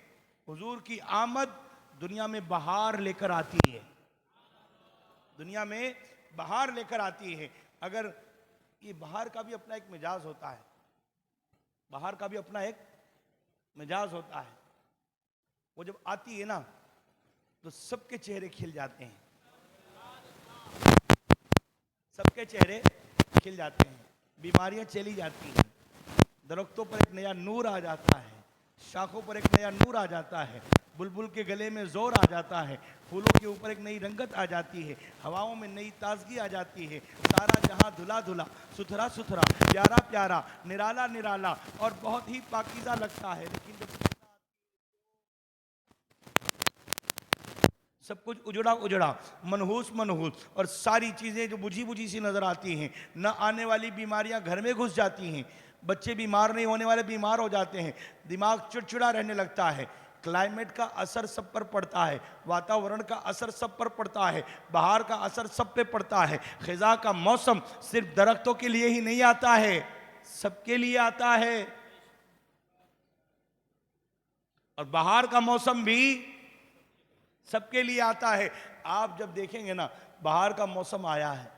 B: हुजूर की आमद दुनिया में बहार लेकर आती है, दुनिया में बहार लेकर आती है। अगर ये बहार का भी अपना एक मिजाज होता है, बहार का भी अपना एक मिजाज होता है। वो जब आती है ना तो सबके चेहरे खिल जाते हैं, सबके चेहरे खिल जाते हैं, बीमारियां चली जाती हैं, दरख्तों पर एक नया नूर आ जाता है, शाखों पर एक नया नूर आ जाता है, बुलबुल के गले में जोर आ जाता है, फूलों के ऊपर एक नई रंगत आ जाती है, हवाओं में नई ताजगी आ जाती है। सारा जहां धुला धुला, सुथरा सुथरा, प्यारा प्यारा, निराला निराला और बहुत ही पाकीज़ा लगता है। लेकिन जब सब कुछ उजड़ा उजड़ा, मनहूस मनहूस, और सारी चीज़ें जो बुझी बुझी सी नज़र आती हैं। न आने वाली बीमारियां घर में घुस जाती हैं, बच्चे बीमार नहीं होने वाले बीमार हो जाते हैं, दिमाग चिड़चिड़ा रहने लगता है। क्लाइमेट का असर सब पर पड़ता है, वातावरण का असर सब पर पड़ता है, बाहर का असर सब पे पड़ता है। खिजा का मौसम सिर्फ दरख्तों के लिए ही नहीं आता है, सबके लिए आता है। और बाहर का मौसम भी सबके लिए आता है। आप जब देखेंगे ना, बाहर का मौसम आया है,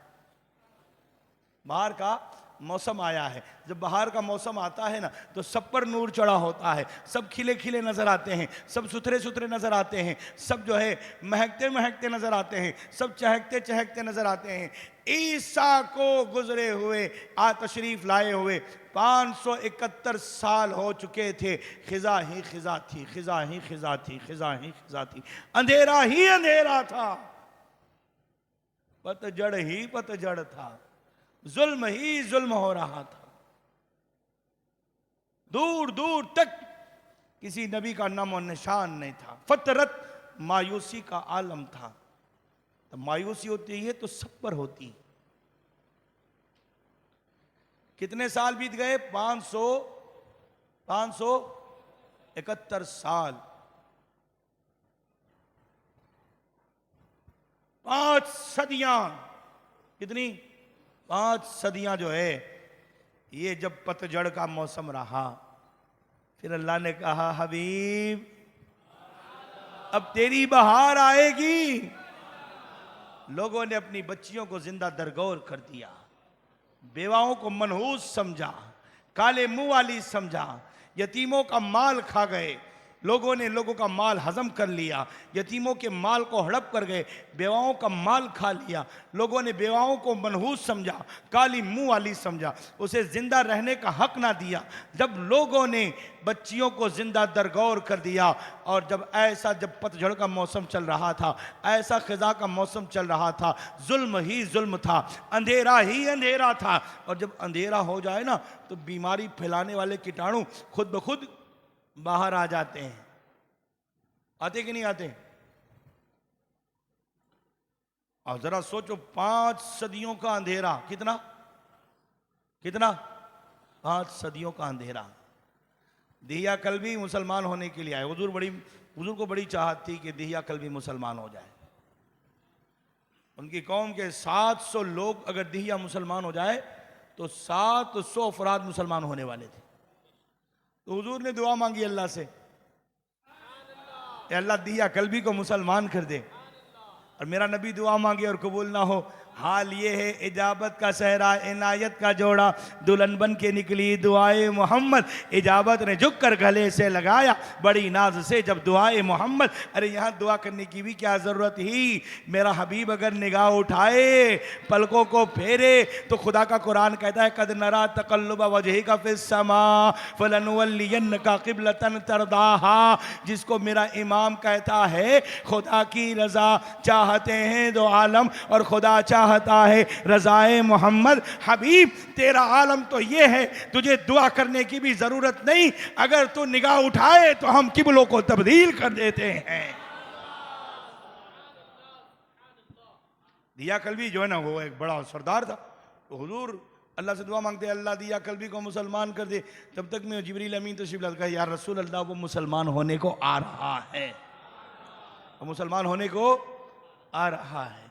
B: बाहर का मौसम आया है, जब बाहर का मौसम आता है ना, तो सब पर नूर चढ़ा होता है, सब खिले खिले नजर आते हैं, सब सुथरे सुथरे नजर आते हैं, सब जो है महकते महकते नजर आते हैं, सब चहकते चहकते नजर आते हैं। ईसा को गुजरे हुए आ तशरीफ लाए हुए 571 साल हो चुके थे। खिजा ही खिजा थी, खिजा ही खिजा थी, खिजा ही खिजा थी, अंधेरा ही अंधेरा था, पतझड़ ही पतझड़ था, जुल्म ही जुल्म हो रहा था। दूर दूर तक किसी नबी का नाम और निशान नहीं था। फतरत मायूसी का आलम था। तो मायूसी होती है तो सब पर होती है। कितने साल बीत गए? 571 साल, 5 सदियां। कितनी? 5 सदियां जो है, ये जब पतझड़ का मौसम रहा, फिर अल्लाह ने कहा हबीब अब तेरी बहार आएगी। लोगों ने अपनी बच्चियों को जिंदा दरगोर कर दिया, बेवाओं को मनहूस समझा, काले मुंह वाली समझा, यतीमों का माल खा गए। लोगों ने लोगों का माल हजम कर लिया, यतीमों के माल को हड़प कर गए, बेवाओं का माल खा लिया। लोगों ने बेवाओं को मनहूस समझा, काली मुंह वाली समझा, उसे जिंदा रहने का हक ना दिया। जब लोगों ने बच्चियों को जिंदा दरगोर कर दिया, और जब ऐसा जब पतझड़ का मौसम चल रहा था, ऐसा खिजा का मौसम चल रहा था, जुल्म ही जुल्म था, अंधेरा ही अंधेरा था। और जब अंधेरा हो जाए ना, तो बीमारी फैलाने वाले कीटाणु खुद ब खुद बाहर आ जाते हैं। आते कि नहीं आते? और जरा सोचो, 5 सदियों का अंधेरा, कितना कितना 5 सदियों का अंधेरा। दिया कल्बी मुसलमान होने के लिए आए। हुजूर को बड़ी चाहत थी कि दिया कल्बी मुसलमान हो जाए। उनकी कौम के 700 लोग अगर दिया मुसलमान हो जाए तो 700 अफराद मुसलमान होने वाले थे। तो हुजूर ने दुआ मांगी अल्लाह से, अल्लाह दिया कल्बी को मुसलमान कर दे। और मेरा नबी दुआ मांगे और कबूल ना हो, हाल ये है इजाबत का सहरा इनायत का जोड़ा, दुल्हन बन के निकली दुआए मोहम्मद, इजाबत ने झुक कर गले से लगाया बड़ी नाज से जब दुआए मोहम्मद। अरे यहाँ दुआ करने की भी क्या ज़रूरत ही? मेरा हबीब अगर निगाह उठाए, पलकों को फेरे, तो खुदा का कुरान कहता है कद नरा तकल्लुब वजहिका फिस्समा फलनुवल्लियन्नका क़िबलतन तरदाहा। जिसको मेरा इमाम कहता है खुदा की रज़ा चाहते हैं दो आलम, और खुदा चाहता है रज़ाए मोहम्मद। हबीब तेरा आलम तो ये है, तुझे दुआ करने की भी जरूरत नहीं, अगर तू निगाह उठाए तो हम किबलों को तब्दील कर देते हैं। दिया कल्बी जो है ना, वो एक बड़ा सरदार था। तो हुजूर अल्लाह से दुआ मांगते, अल्लाह दिया कल्बी को मुसलमान कर दे। तब तक में जिब्रील अमीन तशरीफ लाया, कहा यार रसूल अल्लाह वो मुसलमान होने को आ रहा है, वो मुसलमान होने को आ रहा है।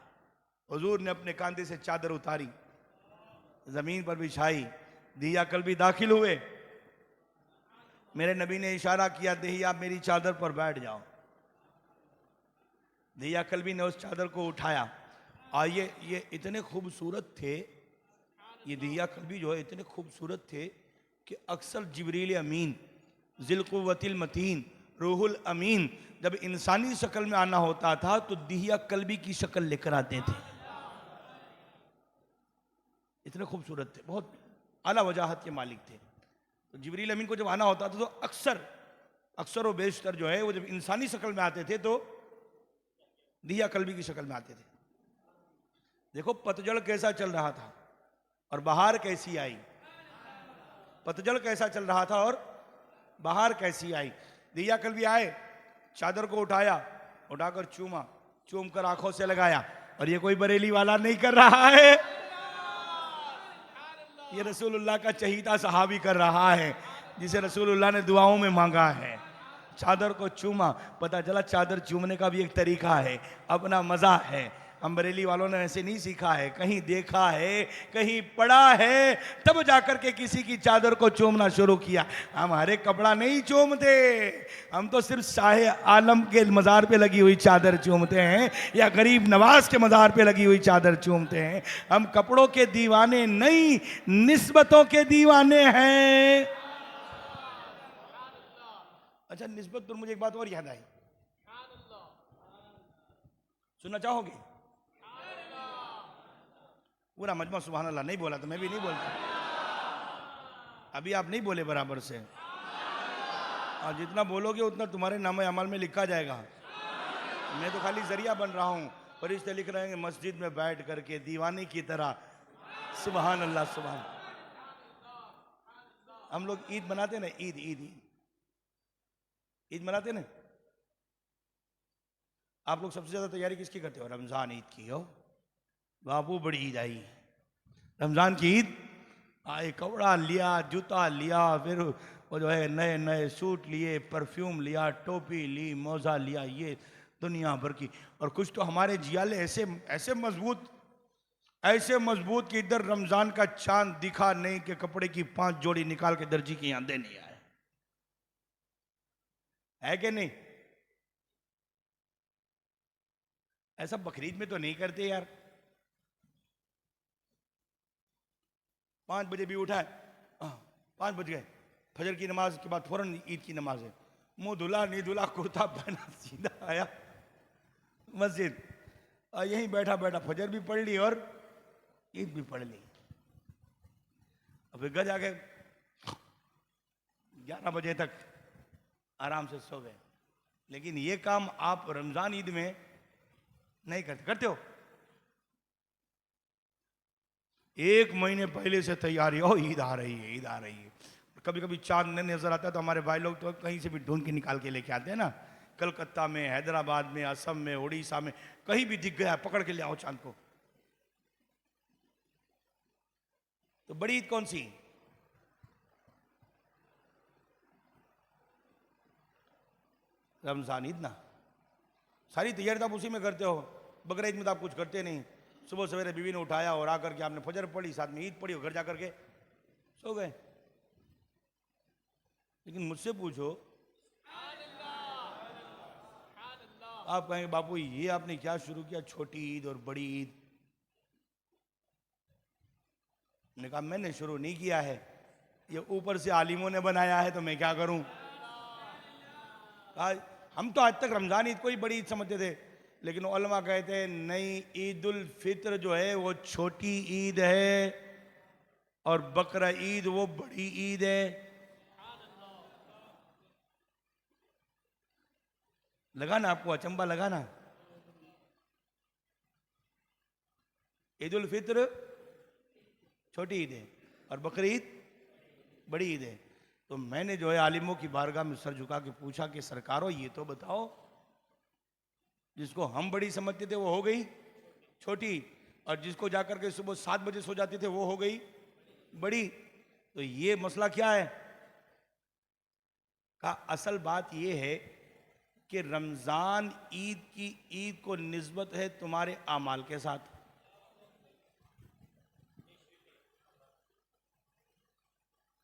B: हुजूर ने अपने कांधे से चादर उतारी, जमीन पर बिछाई, दिया कल्बी दाखिल हुए। मेरे नबी ने इशारा किया, दिया आप मेरी चादर पर बैठ जाओ। दिया कल्बी ने उस चादर को उठाया। आइए, ये इतने खूबसूरत थे, ये दिया कल्बी जो है इतने खूबसूरत थे कि अक्सर जिब्रील अमीन ज़िल क़ुव्वतिल मतीन रूहुल अमीन जब इंसानी शक्ल में आना होता था तो दिया कल्बी की शक्ल लेकर आते थे। इतने खूबसूरत थे, बहुत आला वजाहत के मालिक थे। तो जिब्रील अमीन को जब आना होता था तो अक्सर व बेशतर जो है वो जब इंसानी शक्ल में आते थे तो दिया कल्बी की शक्ल में आते थे। देखो पतझड़ कैसा चल रहा था और बहार कैसी आई। पतझड़ कैसा चल रहा था और बहार कैसी आई। दिया कल्बी आए, चादर को उठाया, उठाकर चूमा, चूम कर आंखों से लगाया। और ये कोई बरेली वाला नहीं कर रहा है, ये रसूलुल्लाह का चहीता सहाबी कर रहा है, जिसे रसूलुल्लाह ने दुआओं में मांगा है। चादर को चूमा, पता चला चादर चूमने का भी एक तरीका है, अपना मजा है। हम बरेली वालों ने ऐसे नहीं सीखा है, कहीं देखा है, कहीं पढ़ा है, तब जाकर के किसी की चादर को चूमना शुरू किया। हम हर एक कपड़ा नहीं चूमते, हम तो सिर्फ शाहे आलम के मज़ार पे लगी हुई चादर चूमते हैं, या गरीब नवाज के मज़ार पे लगी हुई चादर चूमते हैं। हम कपड़ों के दीवाने नहीं, निस्बतों के दीवाने हैं। अच्छा, निस्बत पर मुझे एक बात और याद आई, सुनना चाहोगे? पूरा मजमा सुभान अल्लाह नहीं बोला तो मैं भी नहीं बोलता। अभी आप नहीं बोले बराबर से, और जितना बोलोगे उतना तुम्हारे नाम अमल में लिखा जाएगा। मैं तो खाली जरिया बन रहा हूँ। फरिश्ते लिख रहे हैं मस्जिद में बैठ करके दीवाने की तरह सुभान अल्लाह सुभान। हम लोग ईद मनाते ना, ईद ईद ईद ईद मनाते ना। आप लोग सबसे ज्यादा तैयारी किसकी करते हो? रमजान ईद की हो बाबू, बड़ी ईद आई, रमजान की ईद आए, कपड़ा लिया, जूता लिया, फिर वो जो है नए नए सूट लिए, परफ्यूम लिया, टोपी ली, मोजा लिया, ये दुनिया भर की। और कुछ तो हमारे जियाले ऐसे ऐसे मजबूत कि इधर रमजान का चांद दिखा नहीं कि कपड़े की 5 जोड़ी निकाल के दर्जी के यहां देनी है कि नहीं? ऐसा बकरीद में तो नहीं करते यार। 5 बजे भी उठा है, 5 बज गए, फजर की नमाज के बाद फौरन ईद की नमाज है, मुंह धुला नहीं धुला, कुर्ता पहना, सीधा आया मस्जिद, और यहीं बैठा बैठा फजर भी पढ़ ली और ईद भी पढ़ ली। अब घर जाके 11 बजे तक आराम से सो गए। लेकिन ये काम आप रमजान ईद में नहीं करते हो? 1 महीने पहले से तैयारी हो, ईद आ रही है, ईद आ रही है। कभी कभी चांद नहीं नजर आता तो हमारे भाई लोग तो कहीं से भी ढूंढ के निकाल के लेके आते हैं ना, कलकत्ता में, हैदराबाद में, असम में, उड़ीसा में, कहीं भी दिख गया पकड़ के ले आओ चांद को। तो बड़ी ईद कौन सी? रमजान ईद ना। सारी तैयारी तो आप उसी में करते हो। बकरा ईद में तो आप कुछ करते नहीं। सुबह सवेरे बीवी ने उठाया और आकर के आपने फजर पढ़ी, साथ में ईद पढ़ी और घर जाकर के सो गए। लेकिन मुझसे पूछो, आप कहेंगे बापू ये आपने क्या शुरू किया, छोटी ईद और बड़ी ईद? मैंने कहा मैंने शुरू नहीं किया है, ये ऊपर से आलिमों ने बनाया है, तो मैं क्या करूं। हम तो आज तक रमजान ईद को ही बड़ी ईद समझते थे, लेकिन उलमा कहते हैं नहीं, ईद उल फित्र जो है वो छोटी ईद है और बकरा ईद वो बड़ी ईद है। लगा ना आपको अचंबा, लगा ना? ईद उल फित्र छोटी ईद है और बकरी ईद बड़ी ईद है। तो मैंने जो है आलिमों की बारगाह में सर झुका के पूछा कि सरकारों ये तो बताओ, जिसको हम बड़ी समझते थे वो हो गई छोटी, और जिसको जाकर के सुबह 7 बजे सो जाते थे वो हो गई बड़ी, तो ये मसला क्या है? का असल बात ये है कि रमजान ईद की ईद को निस्बत है तुम्हारे आमाल के साथ।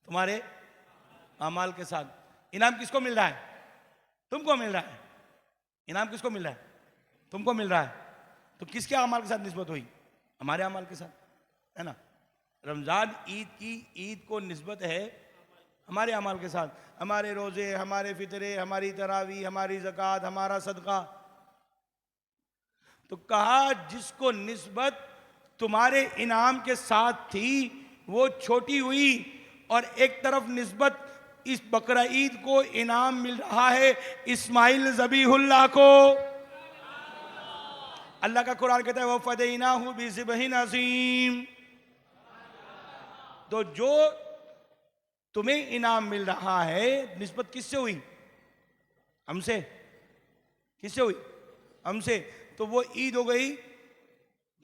B: तुम्हारे आमाल के साथ। इनाम किसको मिल रहा है? तुमको मिल रहा है। इनाम किसको मिल रहा है? तुमको मिल रहा है। तो किसके अमाल के साथ निस्बत हुई? हमारे अमाल के साथ, है ना? रमजान ईद की ईद को निस्बत है हमारे अमाल के साथ। हमारे रोजे, हमारे फितरे, हमारी तरावी, हमारी ज़कात, हमारा सदका। तो कहा जिसको निस्बत तुम्हारे इनाम के साथ थी वो छोटी हुई, और एक तरफ निस्बत इस बकरा ईद को इनाम मिल रहा है इस्माइल ज़बीहुल्लाह को। अल्लाह का कुरान कहता है वो फदैनाहु बिज़िबहिन अज़ीम। तो जो तुम्हें इनाम मिल रहा है निस्बत किससे हुई? हमसे। किससे हुई? हमसे। तो वो ईद हो गई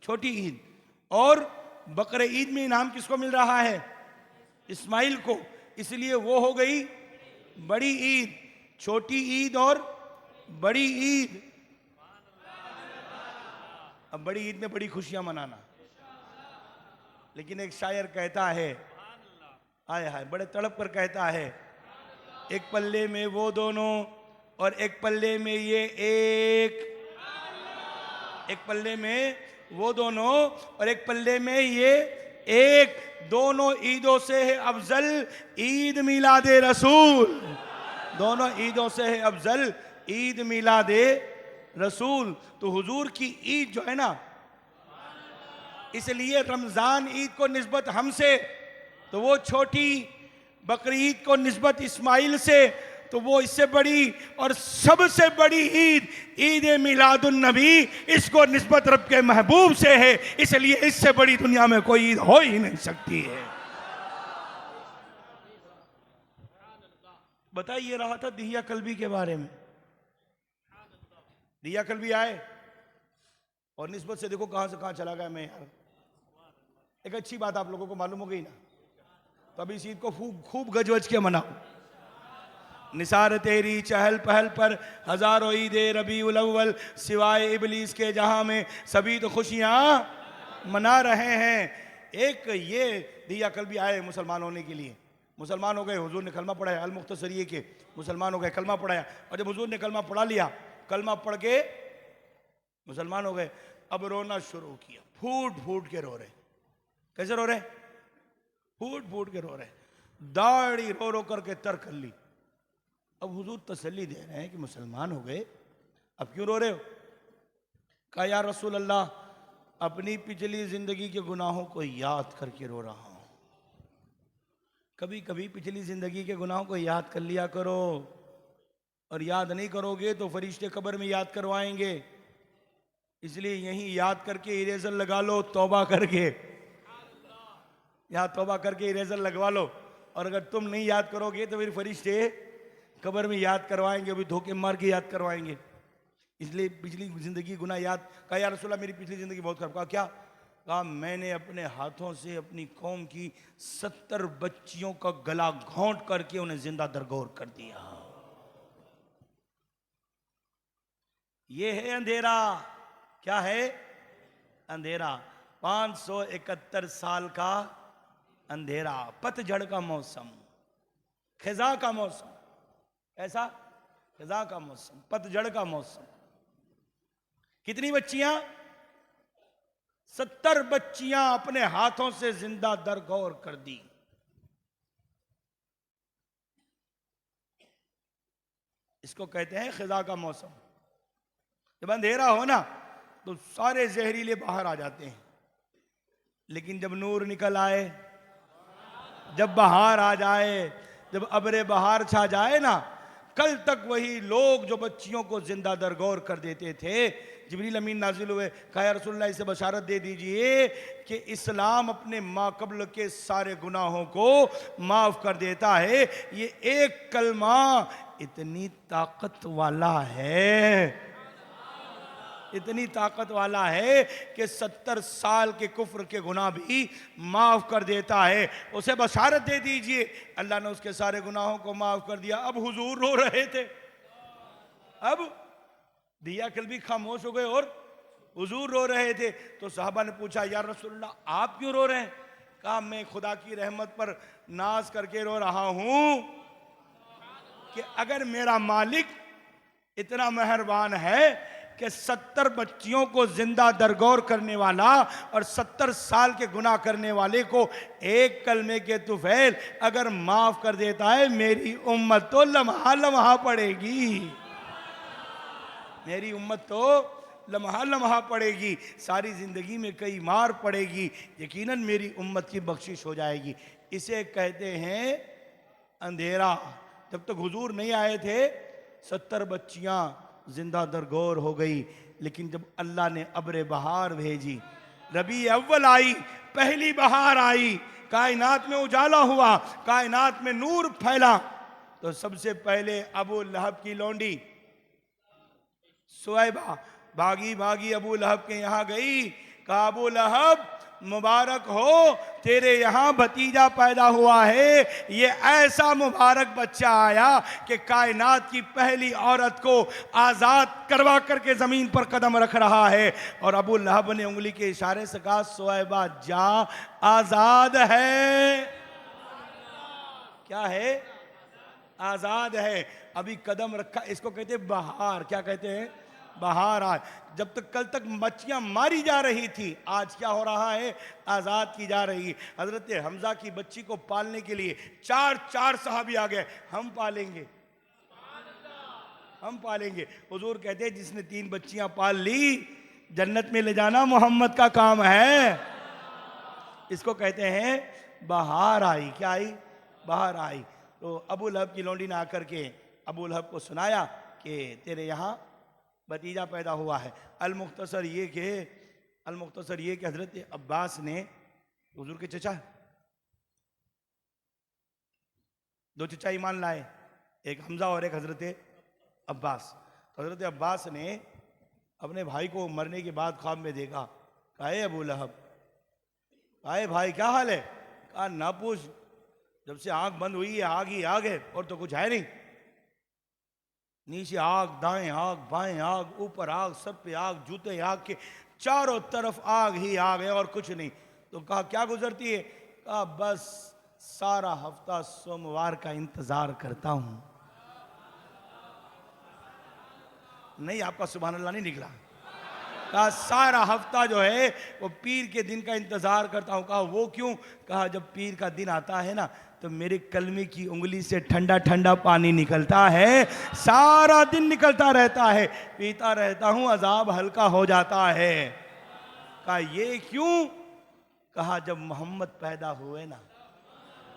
B: छोटी ईद। और बकरे ईद में इनाम किसको मिल रहा है? इस्माइल को, इसलिए वो हो गई बड़ी ईद। छोटी ईद और बड़ी ईद। अब बड़ी ईद में बड़ी खुशियां मनाना। लेकिन एक शायर कहता है, आय हाय, बड़े तड़प कर कहता है, एक पल्ले में वो दोनों और एक पल्ले में ये एक पल्ले में वो दोनों और एक पल्ले में ये एक, दोनों ईदों से है अफजल ईद मिलादे रसूल। दोनों ईदों से है अफजल ईद मिलादे रसूल। तो हुजूर की ईद जो है ना, इसलिए रमजान ईद को निस्बत हमसे, तो वो छोटी बकरी ईद को निस्बत इस्माइल से, तो वो इससे बड़ी और सबसे बड़ी ईद ईद मिलादुन नबी, इसको निस्बत रब के महबूब से है। इसलिए इससे बड़ी दुनिया में कोई ईद हो ही नहीं सकती है। बताइए रहा था दिया कल्बी के बारे में। दिया कल्बी आए और निस्बत से देखो कहां से कहां चला गया। मैं यार एक अच्छी बात आप लोगों को मालूम हो गई ना, तो अभी इस ईद को खूब गजवज के मनाओ। निसार तेरी चहल पहल पर हजारों ईदे रबीउल अव्वल, सिवाय इबलीस के जहां में सभी तो खुशियां मना रहे हैं। एक ये दिया कल्बी आए मुसलमान होने के लिए। मुसलमान हो गए, हुजूर ने कलमा पढ़ाया, अल मुख्तसरिये के मुसलमान हो गए, कलमा पढ़ाया। और जब हुजूर ने कलमा पढ़ा लिया, कलमा पढ़ के मुसलमान हो गए, अब रोना शुरू किया। फूट फूट के रो रहे। कैसे रो रहे? फूट फूट के रो रहे, दाढ़ी रो रो करके तर कर ली। अब हुजूर तसल्ली दे रहे हैं कि मुसलमान हो गए, अब क्यों रो रहे हो? कहा या रसूल अल्लाह, अपनी पिछली जिंदगी के गुनाहों को याद करके रो रहा हूं। कभी कभी पिछली जिंदगी के गुनाहों को याद कर लिया करो, और याद नहीं करोगे तो फरिश्ते कब्र में याद करवाएंगे। इसलिए यहीं याद करके इरेजर लगा लो, तौबा करके यहाँ तौबा करके इरेजर लगवा लो। और अगर तुम नहीं याद करोगे तो फिर फरिश्ते कब्र में याद करवाएंगे, अभी धोखे मार के याद करवाएंगे। इसलिए पिछली जिंदगी गुनाह याद। कहा या रसूलल्लाह, मेरी पिछली जिंदगी बहुत खराब। कहा क्या? कहा मैंने अपने हाथों से अपनी कौम की 70 बच्चियों का गला घोंट करके उन्हें जिंदा दरगोर कर दिया। ये है अंधेरा। क्या है? अंधेरा। 571 साल का अंधेरा, पतझड़ का मौसम, खिजा का मौसम। ऐसा खिजा का मौसम, पतझड़ का मौसम। कितनी बच्चियां? 70 बच्चियां अपने हाथों से जिंदा दरगोर कर दी। इसको कहते हैं खिजा का मौसम। जब अंधेरा हो ना तो सारे जहरीले बाहर आ जाते हैं, लेकिन जब नूर निकल आए, जब बहार आ जाए, जब अबरे बहार छा जाए ना, कल तक वही लोग जो बच्चियों को जिंदा दरगोर कर देते थे, जिब्रील अमीन नाजिल हुए। कहा या रसूलल्लाह, इसे बशारत दे दीजिए कि इस्लाम अपने माकबल के सारे गुनाहों को माफ कर देता है। ये एक कलमा इतनी ताकत वाला है, इतनी ताकत वाला है कि 70 साल के कुफ्र के गुनाह भी माफ कर देता है। उसे बशारत दे दीजिए, अल्लाह ने उसके सारे गुनाहों को माफ कर दिया। अब हुजूर रो रहे थे, अब दिया कल्बी खामोश हो गए और हुजूर रो रहे थे। तो साहबा ने पूछा या रसूलल्लाह, आप क्यों रो रहे हैं? कहा मैं खुदा की रहमत पर नाज करके रो रहा हूं कि अगर मेरा मालिक इतना मेहरबान है कि 70 बच्चियों को जिंदा दरगोर करने वाला और 70 साल के गुनाह करने वाले को एक कलमे के तुफैल अगर माफ कर देता है, मेरी उम्मत तो लम्हा लम्हा पड़ेगी। मेरी उम्मत तो लम्हा लम्हा पड़ेगी, सारी जिंदगी में कई मार पड़ेगी, यकीनन मेरी उम्मत की बख्शिश हो जाएगी। इसे कहते हैं अंधेरा। जब तक हुजूर नहीं आए थे 70 बच्चियां जिंदा दरगोर हो गई, लेकिन जब अल्लाह ने अब्र बहार भेजी, रबी अव्वल आई, पहली बहार आई, कायनात में उजाला हुआ, कायनात में नूर फैला, तो सबसे पहले अबू लहब की लौंडी सुहैबा भागी भागी अबू लहब के यहाँ गई, कहा अबू लहब मुबारक हो, तेरे यहाँ भतीजा पैदा हुआ है। ये ऐसा मुबारक बच्चा आया कि कायनात की पहली औरत को आज़ाद करवा करके ज़मीन पर कदम रख रहा है। और अबू लहब ने उंगली के इशारे से कहा सुहैबा जा, आज़ाद है। क्या है? आज़ाद है। अभी कदम रखा, इसको कहते हैं बहार। क्या कहते हैं? बहार। आज जब तक कल तक मच्छियां मारी जा रही थी, आज क्या हो रहा है? आज़ाद की जा रही। हजरत हमजा की बच्ची को पालने के लिए चार साहबी आ गए, हम पालेंगे, हम पालेंगे। हुजूर कहते हैं जिसने 3 बच्चियां पाल ली, जन्नत में ले जाना मोहम्मद का काम है। इसको कहते हैं बहार आई। क्या आई? बहार आई। तो अबू लहब की लौंडी ने आकर के अबू लहब को सुनाया कि तेरे यहाँ भतीजा पैदा हुआ है। अलमुख्तसर ये कि हजरत अब्बास ने, हुजूर के चचा, 2 चचा ईमान लाए, एक हमजा और एक हजरत अब्बास। हजरत अब्बास ने अपने भाई को मरने के बाद ख्वाब में देखा। कहा अबू लहब, कहा भाई क्या हाल है? कहा ना पूछ, जब से आंख बंद हुई है आग ही आग है, और तो कुछ है नहीं। नीचे आग, दाएं आग, बाएं आग, ऊपर आग, सब पे आग, जूते आग के चारों तरफ आग ही आग है और कुछ नहीं। तो कहा क्या गुजरती है? कहा बस सारा हफ्ता सोमवार का इंतजार करता हूं। नहीं, आपका सुभान अल्लाह नहीं निकला। कहा सारा हफ्ता जो है वो पीर के दिन का इंतजार करता हूं। कहा वो क्यों? कहा जब पीर का दिन आता है ना, तो मेरे कलमे की उंगली से ठंडा ठंडा पानी निकलता है, सारा दिन निकलता रहता है, पीता रहता हूं, अजाब हल्का हो जाता है। कहा ये क्यों? कहा जब मोहम्मद पैदा हुए ना,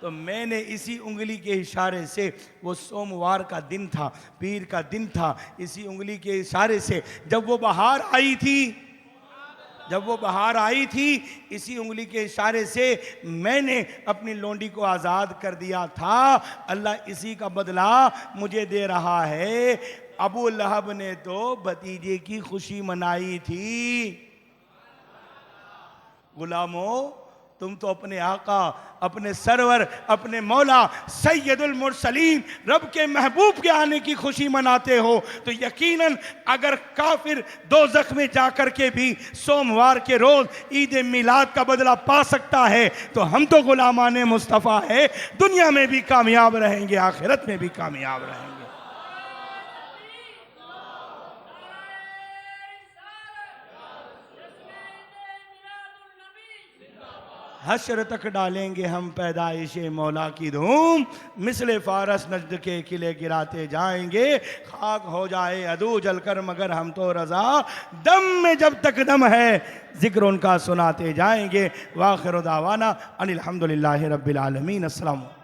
B: तो मैंने इसी उंगली के इशारे से, वो सोमवार का दिन था, पीर का दिन था, इसी उंगली के इशारे से जब वो बहार आई थी, इसी उंगली के इशारे से मैंने अपनी लोंडी को आज़ाद कर दिया था। अल्लाह इसी का बदला मुझे दे रहा है। अबू लहब ने तो भतीजे की खुशी मनाई थी। गुलामों, तुम तो अपने आका, अपने सरवर, अपने मौला सैयदुल मुरसलीन रब के महबूब के आने की खुशी मनाते हो, तो यकीनन अगर काफिर दोज़ख में जाकर के भी सोमवार के रोज ईद मिलाद का बदला पा सकता है, तो हम तो गुलामाने मुस्तफ़ा है, दुनिया में भी कामयाब रहेंगे, आखिरत में भी कामयाब रहेंगे। हश्र तक डालेंगे हम पैदाइश मौला की धूम, मिसले फारस नजद के किले गिराते जाएंगे, खाक हो जाए अदू जलकर मगर हम तो रजा, दम में जब तक दम है जिक्र उनका सुनाते जाएंगे। वाखिर दावाना अनिल हम्दुलिल्लाहि रब्बिल आलमीन। अस्सलाम।